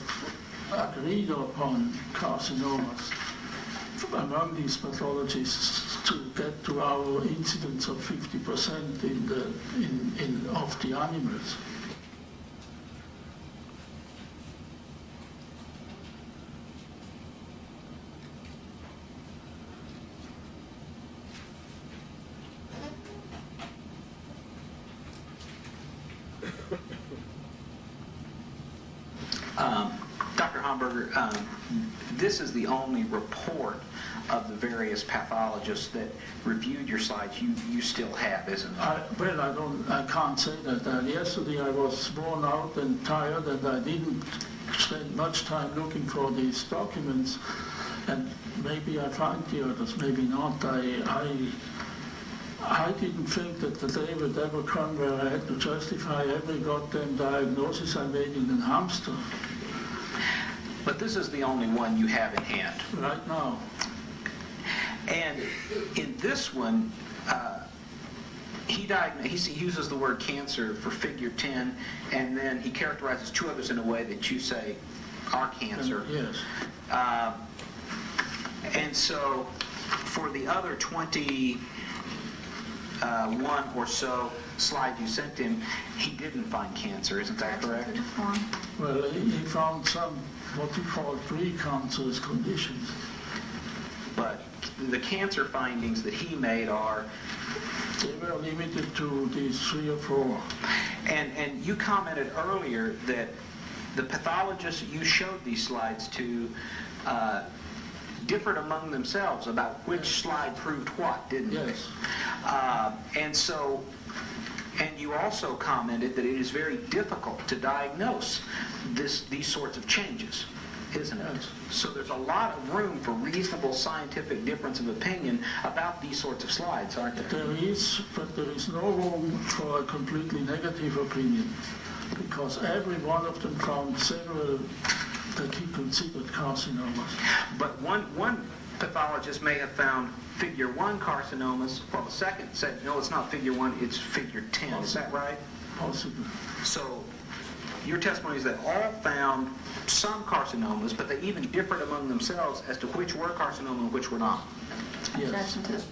agreed upon carcinomas among these pathologists to get to our incidence of 50% of the animals. Dr. Homburger, this is the only report of the various pathologists that reviewed your slides you still have, isn't it? I can't say that. Yesterday I was worn out and tired, and I didn't spend much time looking for these documents. And maybe I find the others, maybe not. I didn't think that the day would ever come where I had to justify every goddamn diagnosis I made in a hamster. But this is the only one you have in hand. Right now. And in this one, he uses the word cancer for figure 10, and then he characterizes 2 others in a way that you say are cancer. Yes. And so for the other 21 or so slides you sent him, he didn't find cancer, isn't that correct? Well, he found some what he called pre-cancerous conditions. But the cancer findings that he made are... They were limited to these 3 or 4. And you commented earlier that the pathologists you showed these slides to differed among themselves about which slide proved what, didn't they? Yes. And you also commented that it is very difficult to diagnose these sorts of changes, isn't it? Yes. So there's a lot of room for reasonable scientific difference of opinion about these sorts of slides, aren't there? There is, but there is no room for a completely negative opinion, because every one of them found several that he considered carcinomas. But one pathologist may have found figure 1 carcinomas, while the second said, no, it's not figure 1, it's figure 10. Is that right? Possible. So your testimony is that all found some carcinomas, but they even differed among themselves as to which were carcinoma and which were not. Yes. Objection to